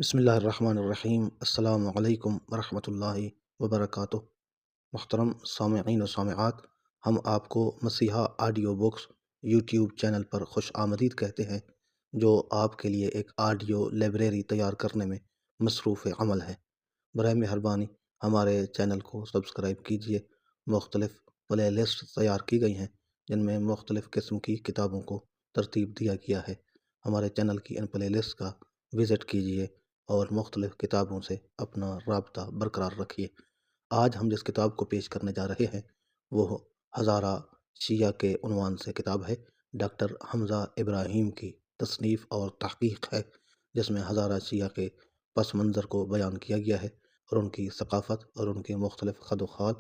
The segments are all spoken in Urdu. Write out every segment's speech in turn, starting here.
بسم اللہ الرحمن الرحیم۔ السلام علیکم ورحمۃ اللہ وبرکاتہ۔ محترم سامعین و سامعات، ہم آپ کو مسیحا آڈیو بکس یوٹیوب چینل پر خوش آمدید کہتے ہیں، جو آپ کے لیے ایک آڈیو لائبریری تیار کرنے میں مصروف عمل ہے۔ برائے مہربانی ہمارے چینل کو سبسکرائب کیجیے۔ مختلف پلے لسٹ تیار کی گئی ہیں جن میں مختلف قسم کی کتابوں کو ترتیب دیا گیا ہے۔ ہمارے چینل کی ان پلے لسٹ کا وزٹ کیجیے اور مختلف کتابوں سے اپنا رابطہ برقرار رکھیے۔ آج ہم جس کتاب کو پیش کرنے جا رہے ہیں وہ ہزارہ شیعہ کے عنوان سے کتاب ہے۔ ڈاکٹر حمزہ ابراہیم کی تصنیف اور تحقیق ہے، جس میں ہزارہ شیعہ کے پس منظر کو بیان کیا گیا ہے اور ان کی ثقافت اور ان کے مختلف خد و خال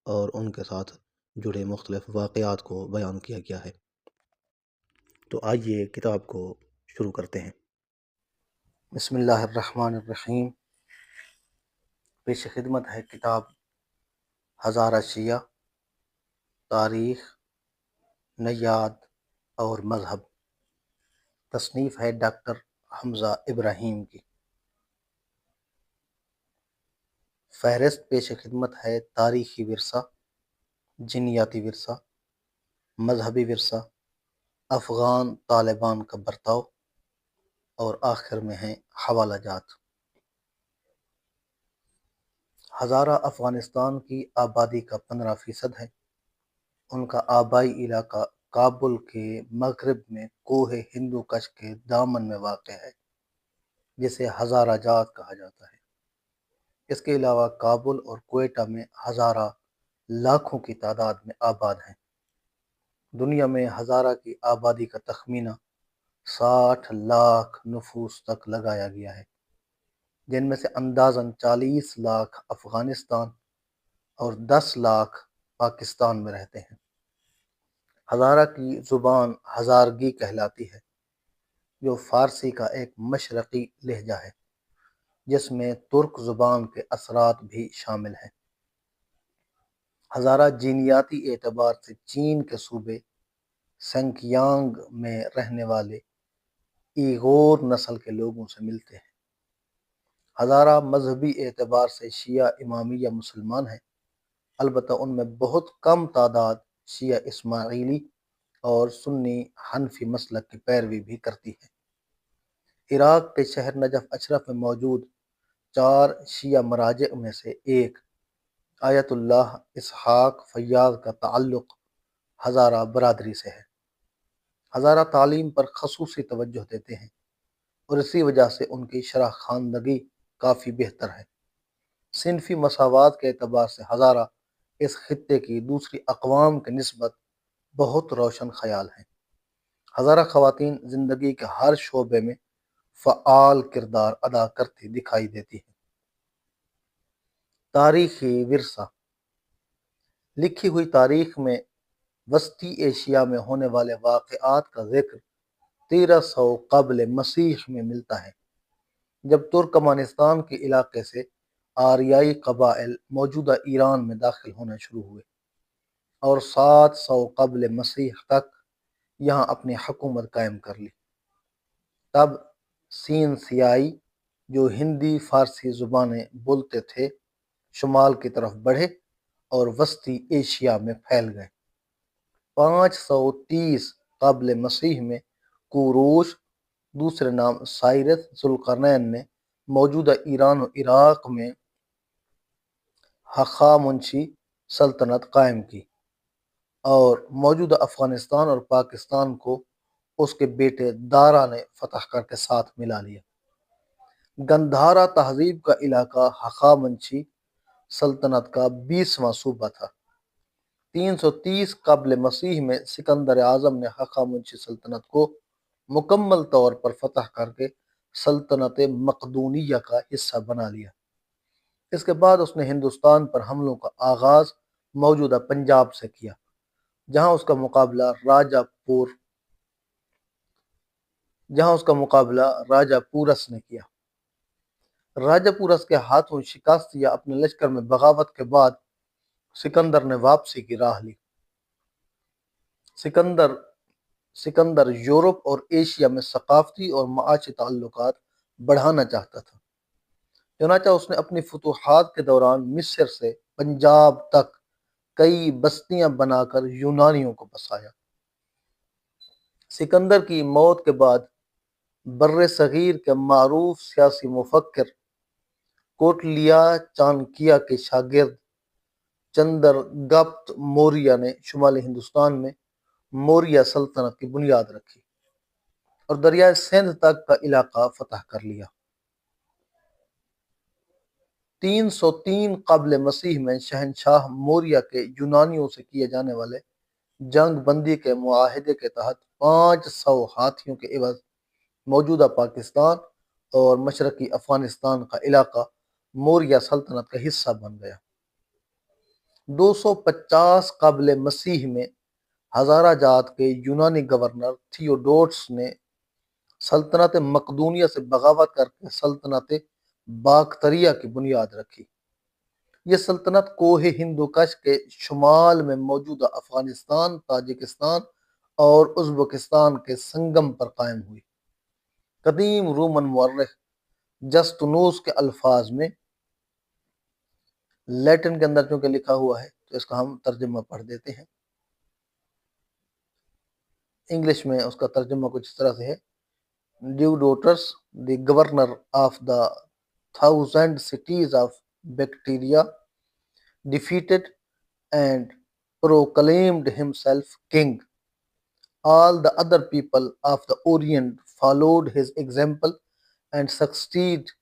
اور ان کے ساتھ جڑے مختلف واقعات کو بیان کیا گیا ہے۔ تو آئیے کتاب کو شروع کرتے ہیں۔ بسم اللہ الرحمن الرحیم۔ پیش خدمت ہے کتاب ہزارہ شیعہ، تاریخ، نیاد اور مذہب۔ تصنیف ہے ڈاکٹر حمزہ ابراہیم کی۔ فہرست پیش خدمت ہے تاریخی ورثہ، جنیاتی ورثہ، مذہبی ورثہ، افغان طالبان کا برتاؤ، اور آخر میں ہیں حوالہ جات۔ ہزارہ افغانستان کی آبادی کا 15% ہے۔ ان کا آبائی علاقہ کابل کے مغرب میں کوہ ہندو کش کے دامن میں واقع ہے، جسے ہزارہ جات کہا جاتا ہے۔ اس کے علاوہ کابل اور کوئٹہ میں ہزارہ لاکھوں کی تعداد میں آباد ہیں۔ دنیا میں ہزارہ کی آبادی کا تخمینہ 60 لاکھ نفوس تک لگایا گیا ہے، جن میں سے اندازاً 40 لاکھ افغانستان اور 10 لاکھ پاکستان میں رہتے ہیں۔ ہزارہ کی زبان ہزارگی کہلاتی ہے، جو فارسی کا ایک مشرقی لہجہ ہے، جس میں ترک زبان کے اثرات بھی شامل ہیں۔ ہزارہ جینیاتی اعتبار سے چین کے صوبے سنکیانگ میں رہنے والے ایغور نسل کے لوگوں سے ملتے ہیں۔ ہزارہ مذہبی اعتبار سے شیعہ امامیہ مسلمان ہیں، البتہ ان میں بہت کم تعداد شیعہ اسماعیلی اور سنی حنفی مسلک کی پیروی بھی کرتی ہے۔ عراق کے شہر نجف اشرف میں موجود 4 شیعہ مراجع میں سے ایک آیت اللہ اسحاق فیاض کا تعلق ہزارہ برادری سے ہے۔ ہزارہ تعلیم پر خصوصی توجہ دیتے ہیں اور اسی وجہ سے ان کی شرح خواندگی کافی بہتر ہے۔ صنفی مساوات کے اعتبار سے ہزارہ اس خطے کی دوسری اقوام کے نسبت بہت روشن خیال ہیں۔ ہزارہ خواتین زندگی کے ہر شعبے میں فعال کردار ادا کرتی دکھائی دیتی ہیں۔ تاریخی ورثہ۔ لکھی ہوئی تاریخ میں وسطی ایشیا میں ہونے والے واقعات کا ذکر 1300 قبل مسیح میں ملتا ہے، جب ترکمانستان کے علاقے سے آریائی قبائل موجودہ ایران میں داخل ہونا شروع ہوئے اور 700 قبل مسیح تک یہاں اپنی حکومت قائم کر لی۔ تب سین سیائی، جو ہندی فارسی زبانیں بولتے تھے، شمال کی طرف بڑھے اور وسطی ایشیا میں پھیل گئے۔ 530 قبل مسیح میں کوروش، دوسرے نام سائرس ذوالقرنین نے موجودہ ایران و عراق میں ہخامنشی سلطنت قائم کی اور موجودہ افغانستان اور پاکستان کو اس کے بیٹے دارا نے فتح کر کے ساتھ ملا لیا۔ گندھارا تہذیب کا علاقہ ہخامنشی سلطنت کا 20واں صوبہ تھا۔ 330 قبل مسیح میں سکندر اعظم نے ہخامنشی سلطنت کو مکمل طور پر فتح کر کے سلطنت مقدونیہ کا حصہ بنا لیا۔ اس کے بعد اس نے ہندوستان پر حملوں کا آغاز موجودہ پنجاب سے کیا، جہاں اس کا مقابلہ راجہ پورس نے کیا۔ راجہ پورس کے ہاتھوں شکست یا اپنے لشکر میں بغاوت کے بعد سکندر نے واپسی کی راہ لی۔ سکندر یورپ اور ایشیا میں ثقافتی اور معاشی تعلقات بڑھانا چاہتا تھا۔ چنانچہ اس نے اپنی فتوحات کے دوران مصر سے پنجاب تک کئی بستیاں بنا کر یونانیوں کو بسایا۔ سکندر کی موت کے بعد بر صغیر کے معروف سیاسی مفکر کوٹلیا چانکیہ کے شاگرد چندر گپت موریہ نے شمالی ہندوستان میں موریہ سلطنت کی بنیاد رکھی اور دریائے سندھ تک کا علاقہ فتح کر لیا۔ 303 قبل مسیح میں شہنشاہ موریہ کے یونانیوں سے کیے جانے والے جنگ بندی کے معاہدے کے تحت 500 ہاتھیوں کے عوض موجودہ پاکستان اور مشرقی افغانستان کا علاقہ موریہ سلطنت کا حصہ بن گیا۔ 250 قبل مسیح میں ہزارہ جات کے یونانی گورنر تھیوڈوٹس نے سلطنت مقدونیہ سے بغاوت کر کے سلطنت باکتریہ کی بنیاد رکھی۔ یہ سلطنت کوہ ہندوکش کے شمال میں موجودہ افغانستان، تاجکستان اور ازبکستان کے سنگم پر قائم ہوئی۔ قدیم رومن مورخ جسٹنوس کے الفاظ میں، لیٹن کے اندر چونکہ لکھا ہوا ہے تو اس کا ہم ترجمہ پڑھ دیتے ہیں۔ انگلش میں اس کا ترجمہ کچھ اس طرح سے ہے: ڈیوڈوٹس the governor of the 1000 cities of Bactria defeated and proclaimed himself king. All the other people of the Orient followed his example and succeeded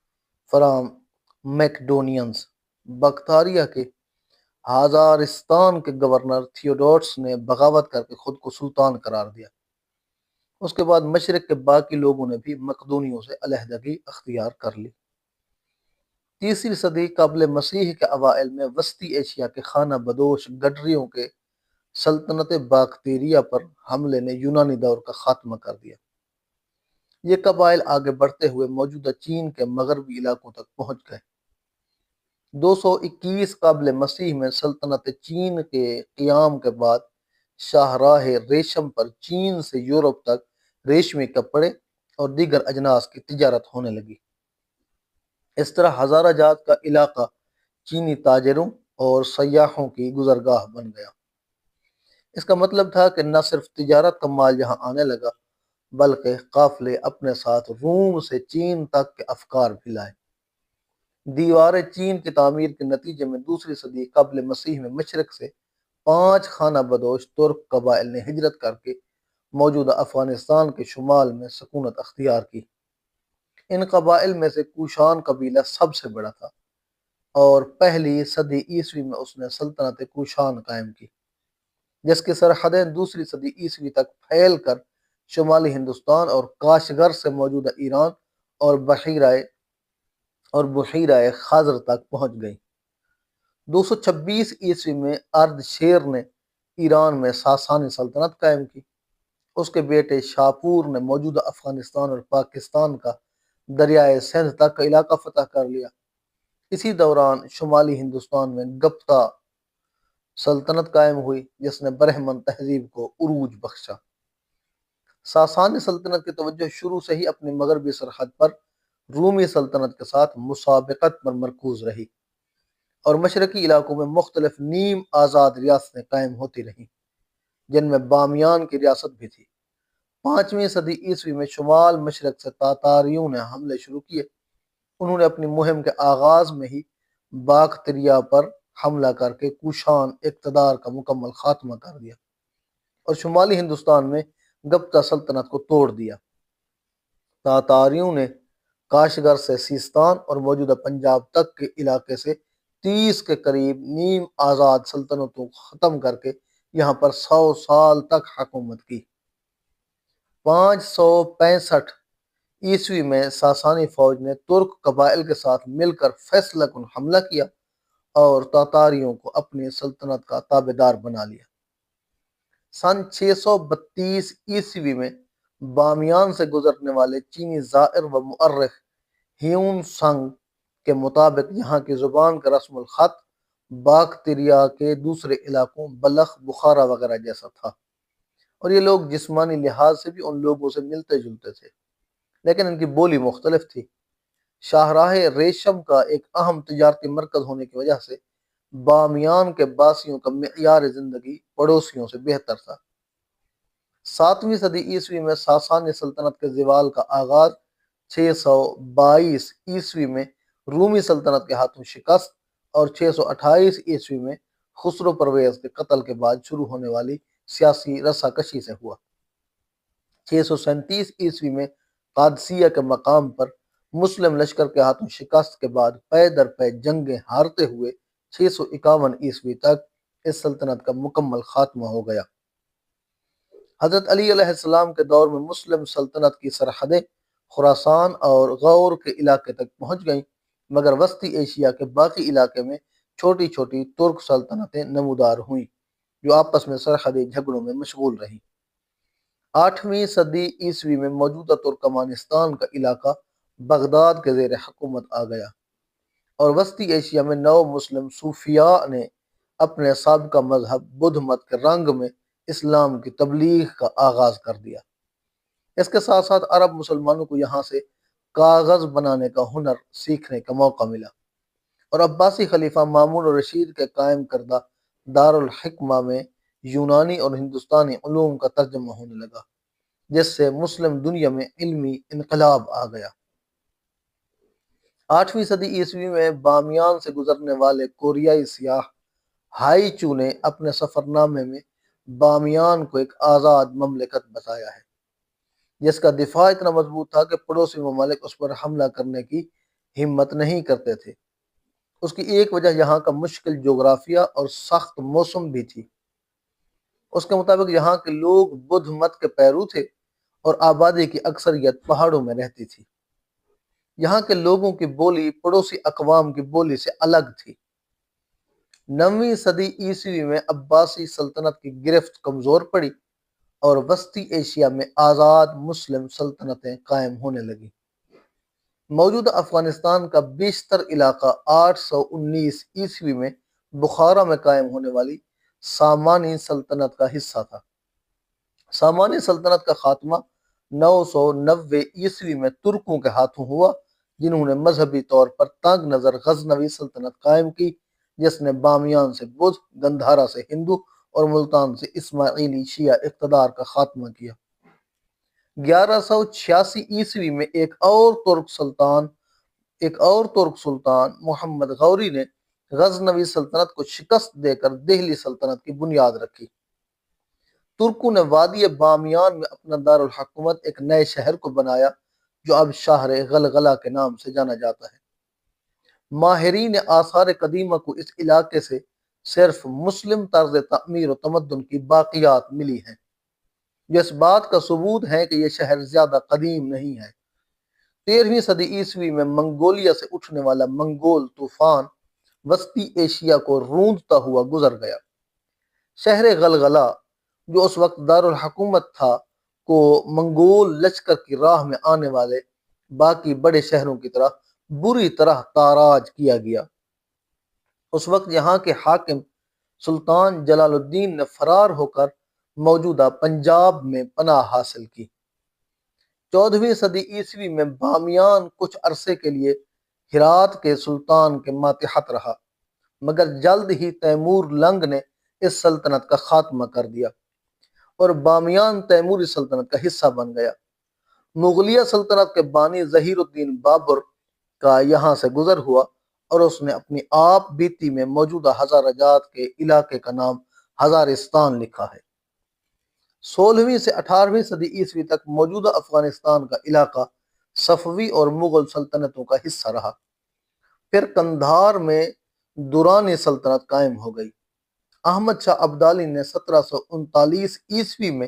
from Macedonians. بکتریہ کے ہزارستان کے گورنر تھیوڈوٹس نے بغاوت کر کے خود کو سلطان قرار دیا۔ اس کے بعد مشرق کے باقی لوگوں نے بھی مقدونیوں سے علیحدگی اختیار کر لی۔ 3 صدی قبل مسیح کے اوائل میں وسطی ایشیا کے خانہ بدوش گڈریوں کے سلطنت باکتریہ پر حملے نے یونانی دور کا خاتمہ کر دیا۔ یہ قبائل آگے بڑھتے ہوئے موجودہ چین کے مغربی علاقوں تک پہنچ گئے۔ 221 قبل مسیح میں سلطنت چین کے قیام کے بعد شاہراہ ریشم پر چین سے یورپ تک ریشمی کپڑے اور دیگر اجناس کی تجارت ہونے لگی۔ اس طرح ہزارہ جات کا علاقہ چینی تاجروں اور سیاحوں کی گزرگاہ بن گیا۔ اس کا مطلب تھا کہ نہ صرف تجارت کا مال یہاں آنے لگا بلکہ قافلے اپنے ساتھ روم سے چین تک کے افکار بھی لائے۔ دیوار چین کی تعمیر کے نتیجے میں 2 صدی قبل مسیح میں مشرق سے 5 خانہ بدوش ترک قبائل نے ہجرت کر کے موجودہ افغانستان کے شمال میں سکونت اختیار کی۔ ان قبائل میں سے کوشان قبیلہ سب سے بڑا تھا اور پہلی صدی عیسوی میں اس نے سلطنت کوشان قائم کی، جس کی سرحدیں 2 صدی عیسوی تک پھیل کر شمالی ہندوستان اور کاشغر سے موجودہ ایران اور بحیرہ خزر تک پہنچ گئیں۔ 226 عیسوی میں ارد شیر نے ایران میں ساسانی سلطنت قائم کی۔ اس کے بیٹے شاپور نے موجودہ افغانستان اور پاکستان کا دریائے سندھ تک کا علاقہ فتح کر لیا۔ اسی دوران شمالی ہندوستان میں گپتا سلطنت قائم ہوئی جس نے برہمن تہذیب کو عروج بخشا۔ ساسانی سلطنت کی توجہ شروع سے ہی اپنی مغربی سرحد پر رومی سلطنت کے ساتھ مسابقت پر مرکوز رہی اور مشرقی علاقوں میں مختلف نیم آزاد ریاستیں قائم ہوتی رہیں جن میں بامیان کی ریاست بھی تھی۔ 5ویں صدی عیسوی میں شمال مشرق سے تاتاریوں نے حملے شروع کیے۔ انہوں نے اپنی مہم کے آغاز میں ہی باکتریہ پر حملہ کر کے کوشان اقتدار کا مکمل خاتمہ کر دیا اور شمالی ہندوستان میں گپتا سلطنت کو توڑ دیا۔ تاتاریوں نے کاشغر سے سیستان اور موجودہ پنجاب تک کے علاقے سے 30 کے قریب نیم آزاد سلطنتوں کو ختم کر کے یہاں پر 100 سال تک حکومت کی۔ 565 عیسوی میں ساسانی فوج نے ترک قبائل کے ساتھ مل کر فیصلہ کن حملہ کیا اور تاتاریوں کو اپنی سلطنت کا تابعدار بنا لیا۔ سن 632 عیسوی میں بامیان سے گزرنے والے چینی زائر و مؤرخ ہیون سنگ کے مطابق یہاں کی زبان کا رسم الخط باکتریہ کے دوسرے علاقوں بلخ، بخارا وغیرہ جیسا تھا، اور یہ لوگ جسمانی لحاظ سے بھی ان لوگوں سے ملتے جلتے تھے، لیکن ان کی بولی مختلف تھی۔ شاہراہ ریشم کا ایک اہم تجارتی مرکز ہونے کی وجہ سے بامیان کے باسیوں کا معیار زندگی پڑوسیوں سے بہتر تھا۔ 7ویں صدی عیسوی میں ساسانی سلطنت کے زوال کا آغاز 622 عیسوی میں رومی سلطنت کے ہاتھوں شکست اور 628 عیسوی میں خسرو پرویز کے قتل کے بعد شروع ہونے والی سیاسی رساکشی سے ہوا۔ 637 عیسوی میں قادسیہ کے مقام پر مسلم لشکر کے ہاتھوں شکست کے بعد پے در پے جنگیں ہارتے ہوئے 651 عیسوی تک اس سلطنت کا مکمل خاتمہ ہو گیا۔ حضرت علی علیہ السلام کے دور میں مسلم سلطنت کی سرحدیں خراسان اور غور کے علاقے تک پہنچ گئیں، مگر وسطی ایشیا کے باقی علاقے میں چھوٹی چھوٹی ترک سلطنتیں نمودار ہوئیں جو آپس میں سرحدی جھگڑوں میں مشغول رہیں۔ 8ویں صدی عیسوی میں موجودہ ترکمانستان کا علاقہ بغداد کے زیر حکومت آ گیا اور وسطی ایشیا میں نو مسلم صوفیاء نے اپنے سابقہ مذہب بدھ مت کے رنگ میں اسلام کی تبلیغ کا آغاز کر دیا۔ اس کے ساتھ ساتھ عرب مسلمانوں کو یہاں سے کاغذ بنانے کا ہنر سیکھنے کا موقع ملا اور عباسی خلیفہ مامون الرشید کے قائم کردہ دارالحکمہ میں یونانی اور ہندوستانی علوم کا ترجمہ ہونے لگا، جس سے مسلم دنیا میں علمی انقلاب آ گیا۔ 8ویں صدی عیسوی میں بامیان سے گزرنے والے کوریائی سیاح ہائی چو نے اپنے سفر نامے میں بامیان کو ایک آزاد مملکت بتایا ہے جس کا دفاع اتنا مضبوط تھا کہ پڑوسی ممالک اس پر حملہ کرنے کی ہمت نہیں کرتے تھے۔ اس کی ایک وجہ یہاں کا مشکل جغرافیہ اور سخت موسم بھی تھی۔ اس کے مطابق یہاں کے لوگ بدھ مت کے پیرو تھے اور آبادی کی اکثریت پہاڑوں میں رہتی تھی۔ یہاں کے لوگوں کی بولی پڑوسی اقوام کی بولی سے الگ تھی۔ 9ویں صدی عیسوی میں عباسی سلطنت کی گرفت کمزور پڑی اور وسطی ایشیا میں آزاد مسلم سلطنتیں قائم ہونے لگیں۔ موجودہ افغانستان کا بیشتر علاقہ 819 عیسوی میں بخارا میں قائم ہونے والی سامانی سلطنت کا حصہ تھا۔ سامانی سلطنت کا خاتمہ 990 عیسوی میں ترکوں کے ہاتھوں ہوا، جنہوں نے مذہبی طور پر تنگ نظر غزنوی سلطنت قائم کی، جس نے بامیان سے بدھ، گندھارا سے ہندو اور ملتان سے اسماعیلی شیعہ اقتدار کا خاتمہ کیا۔ 1186 عیسوی میں ایک اور ترک سلطان محمد غوری نے غزنوی سلطنت کو شکست دے کر دہلی سلطنت کی بنیاد رکھی۔ ترکوں نے وادی بامیان میں اپنا دارالحکومت ایک نئے شہر کو بنایا جو اب شہر غلغلہ کے نام سے جانا جاتا ہے۔ ماہرین آثار قدیمہ کو اس علاقے سے صرف مسلم طرز تعمیر و تمدن کی باقیات ملی ہیں، جو اس بات کا ثبوت ہے کہ یہ شہر زیادہ قدیم نہیں ہے۔ 13ویں صدی عیسوی میں منگولیا سے اٹھنے والا منگول طوفان وسطی ایشیا کو روندتا ہوا گزر گیا۔ شہر غلغلہ جو اس وقت دارالحکومت تھا کو منگول لشکر کی راہ میں آنے والے باقی بڑے شہروں کی طرح بری طرح تاراج کیا گیا۔ اس وقت یہاں کے حاکم سلطان جلال الدین نے فرار ہو کر موجودہ پنجاب میں پناہ حاصل کی۔ 14ویں صدی عیسوی میں بامیان کچھ عرصے کے لیے ہرات کے سلطان کے ماتحت رہا، مگر جلد ہی تیمور لنگ نے اس سلطنت کا خاتمہ کر دیا اور بامیان تیموری سلطنت کا حصہ بن گیا۔ مغلیہ سلطنت کے بانی ظہیر الدین بابر کا یہاں سے گزر ہوا اور اس نے اپنی آپ بیتی میں موجودہ ہزارہ جات کے علاقے کا نام ہزارستان لکھا ہے۔ 16ویں سے 18ویں صدی عیسوی تک موجودہ افغانستان کا علاقہ صفوی اور مغل سلطنتوں کا حصہ رہا۔ پھر قندھار میں درانی سلطنت قائم ہو گئی۔ احمد شاہ ابدالی نے 1739 عیسوی میں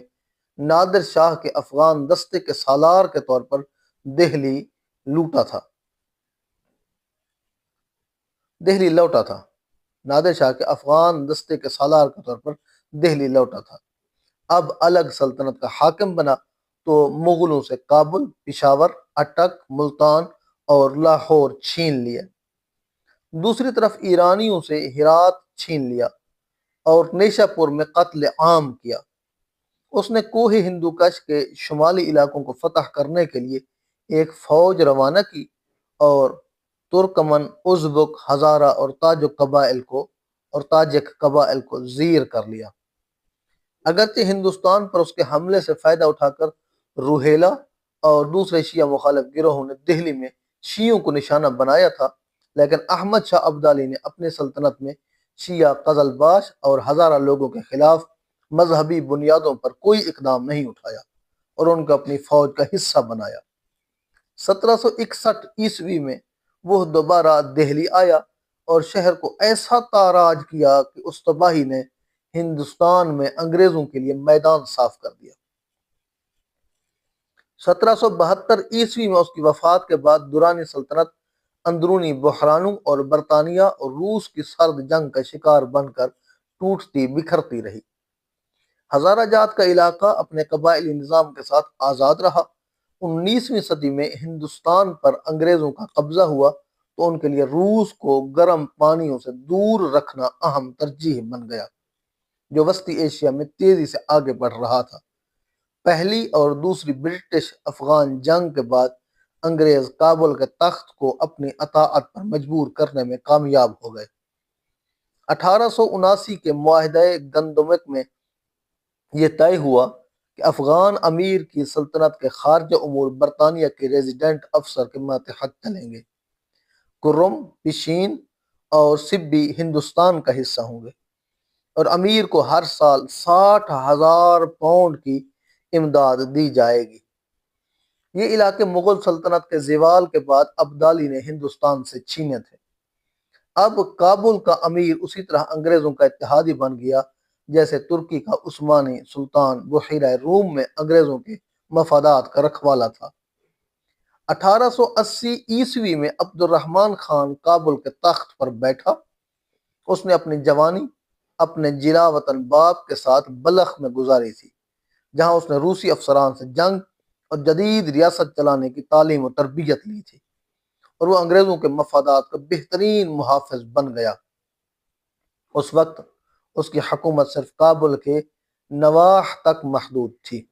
نادر شاہ کے افغان دستے کے سالار کے طور پر دہلی لوٹا تھا۔ نادر شاہ کے افغان دستے کے سالار کے طور پر دہلی لوٹا تھا۔ اب الگ سلطنت کا حاکم بنا تو مغلوں سے کابل، پشاور، اٹک، ملتان اور لاہور چھین لیا۔ دوسری طرف ایرانیوں سے ہرات چھین لیا اور نیشا پور میں قتل عام کیا۔ اس نے کوہ ہندو کش کے شمالی علاقوں کو فتح کرنے کے لیے ایک فوج روانہ کی اور ترکمن، ازبک، ہزارہ اور تاجک قبائل کو زیر کر لیا۔ اگرچہ ہندوستان پر اس کے حملے سے فائدہ اٹھا کر روہیلا اور دوسرے شیعہ مخالف گروہوں نے دہلی میں شیعوں کو نشانہ بنایا تھا، لیکن احمد شاہ ابدالی نے اپنی سلطنت میں شیعہ قزلباش اور ہزارہ لوگوں کے خلاف مذہبی بنیادوں پر کوئی اقدام نہیں اٹھایا اور ان کو اپنی فوج کا حصہ بنایا۔ 1761 میں وہ دوبارہ دہلی آیا اور شہر کو ایسا تاراج کیا کہ اس تباہی نے ہندوستان میں انگریزوں کے لیے میدان صاف کر دیا۔ 1772 میں اس کی وفات کے بعد دوران سلطنت اندرونی بحرانوں اور برطانیہ اور روس کی سرد جنگ کا شکار بن کر ٹوٹتی بکھرتی رہی۔ ہزارہ جات کا علاقہ اپنے قبائلی نظام کے ساتھ آزاد رہا۔ 19ویں صدی میں ہندوستان پر انگریزوں کا قبضہ ہوا تو ان کے لیے روس کو گرم پانیوں سے دور رکھنا اہم ترجیح بن گیا، جو وسطی ایشیا میں تیزی سے آگے بڑھ رہا تھا۔ پہلی اور دوسری برٹش افغان جنگ کے بعد انگریز کابل کے تخت کو اپنی اطاعت پر مجبور کرنے میں کامیاب ہو گئے۔ 1879 کے معاہدہ گندمک میں یہ طے ہوا کہ افغان امیر کی سلطنت کے خارجہ امور برطانیہ کے ریزیڈنٹ افسر کے ماتحت چلیں گے۔ کرم، پشین اور سبی ہندوستان کا حصہ ہوں گے اور امیر کو ہر سال 60,000 پاؤنڈ کی امداد دی جائے گی۔ یہ علاقے مغل سلطنت کے زوال کے بعد ابدالی نے ہندوستان سے چھینے تھے۔ اب کابل کا امیر اسی طرح انگریزوں کا اتحادی بن گیا جیسے ترکی کا عثمانی سلطان بحیرہ روم میں انگریزوں کے مفادات کا رکھوالا تھا۔ 1880 میں عبد الرحمن خان کابل کے تخت پر بیٹھا۔ اس نے اپنی جوانی اپنے جلا وطن باپ کے ساتھ بلخ میں گزاری تھی، جہاں اس نے روسی افسران سے جنگ اور جدید ریاست چلانے کی تعلیم و تربیت لی تھی، اور وہ انگریزوں کے مفادات کا بہترین محافظ بن گیا۔ اس وقت اس کی حکومت صرف کابل کے نواح تک محدود تھی۔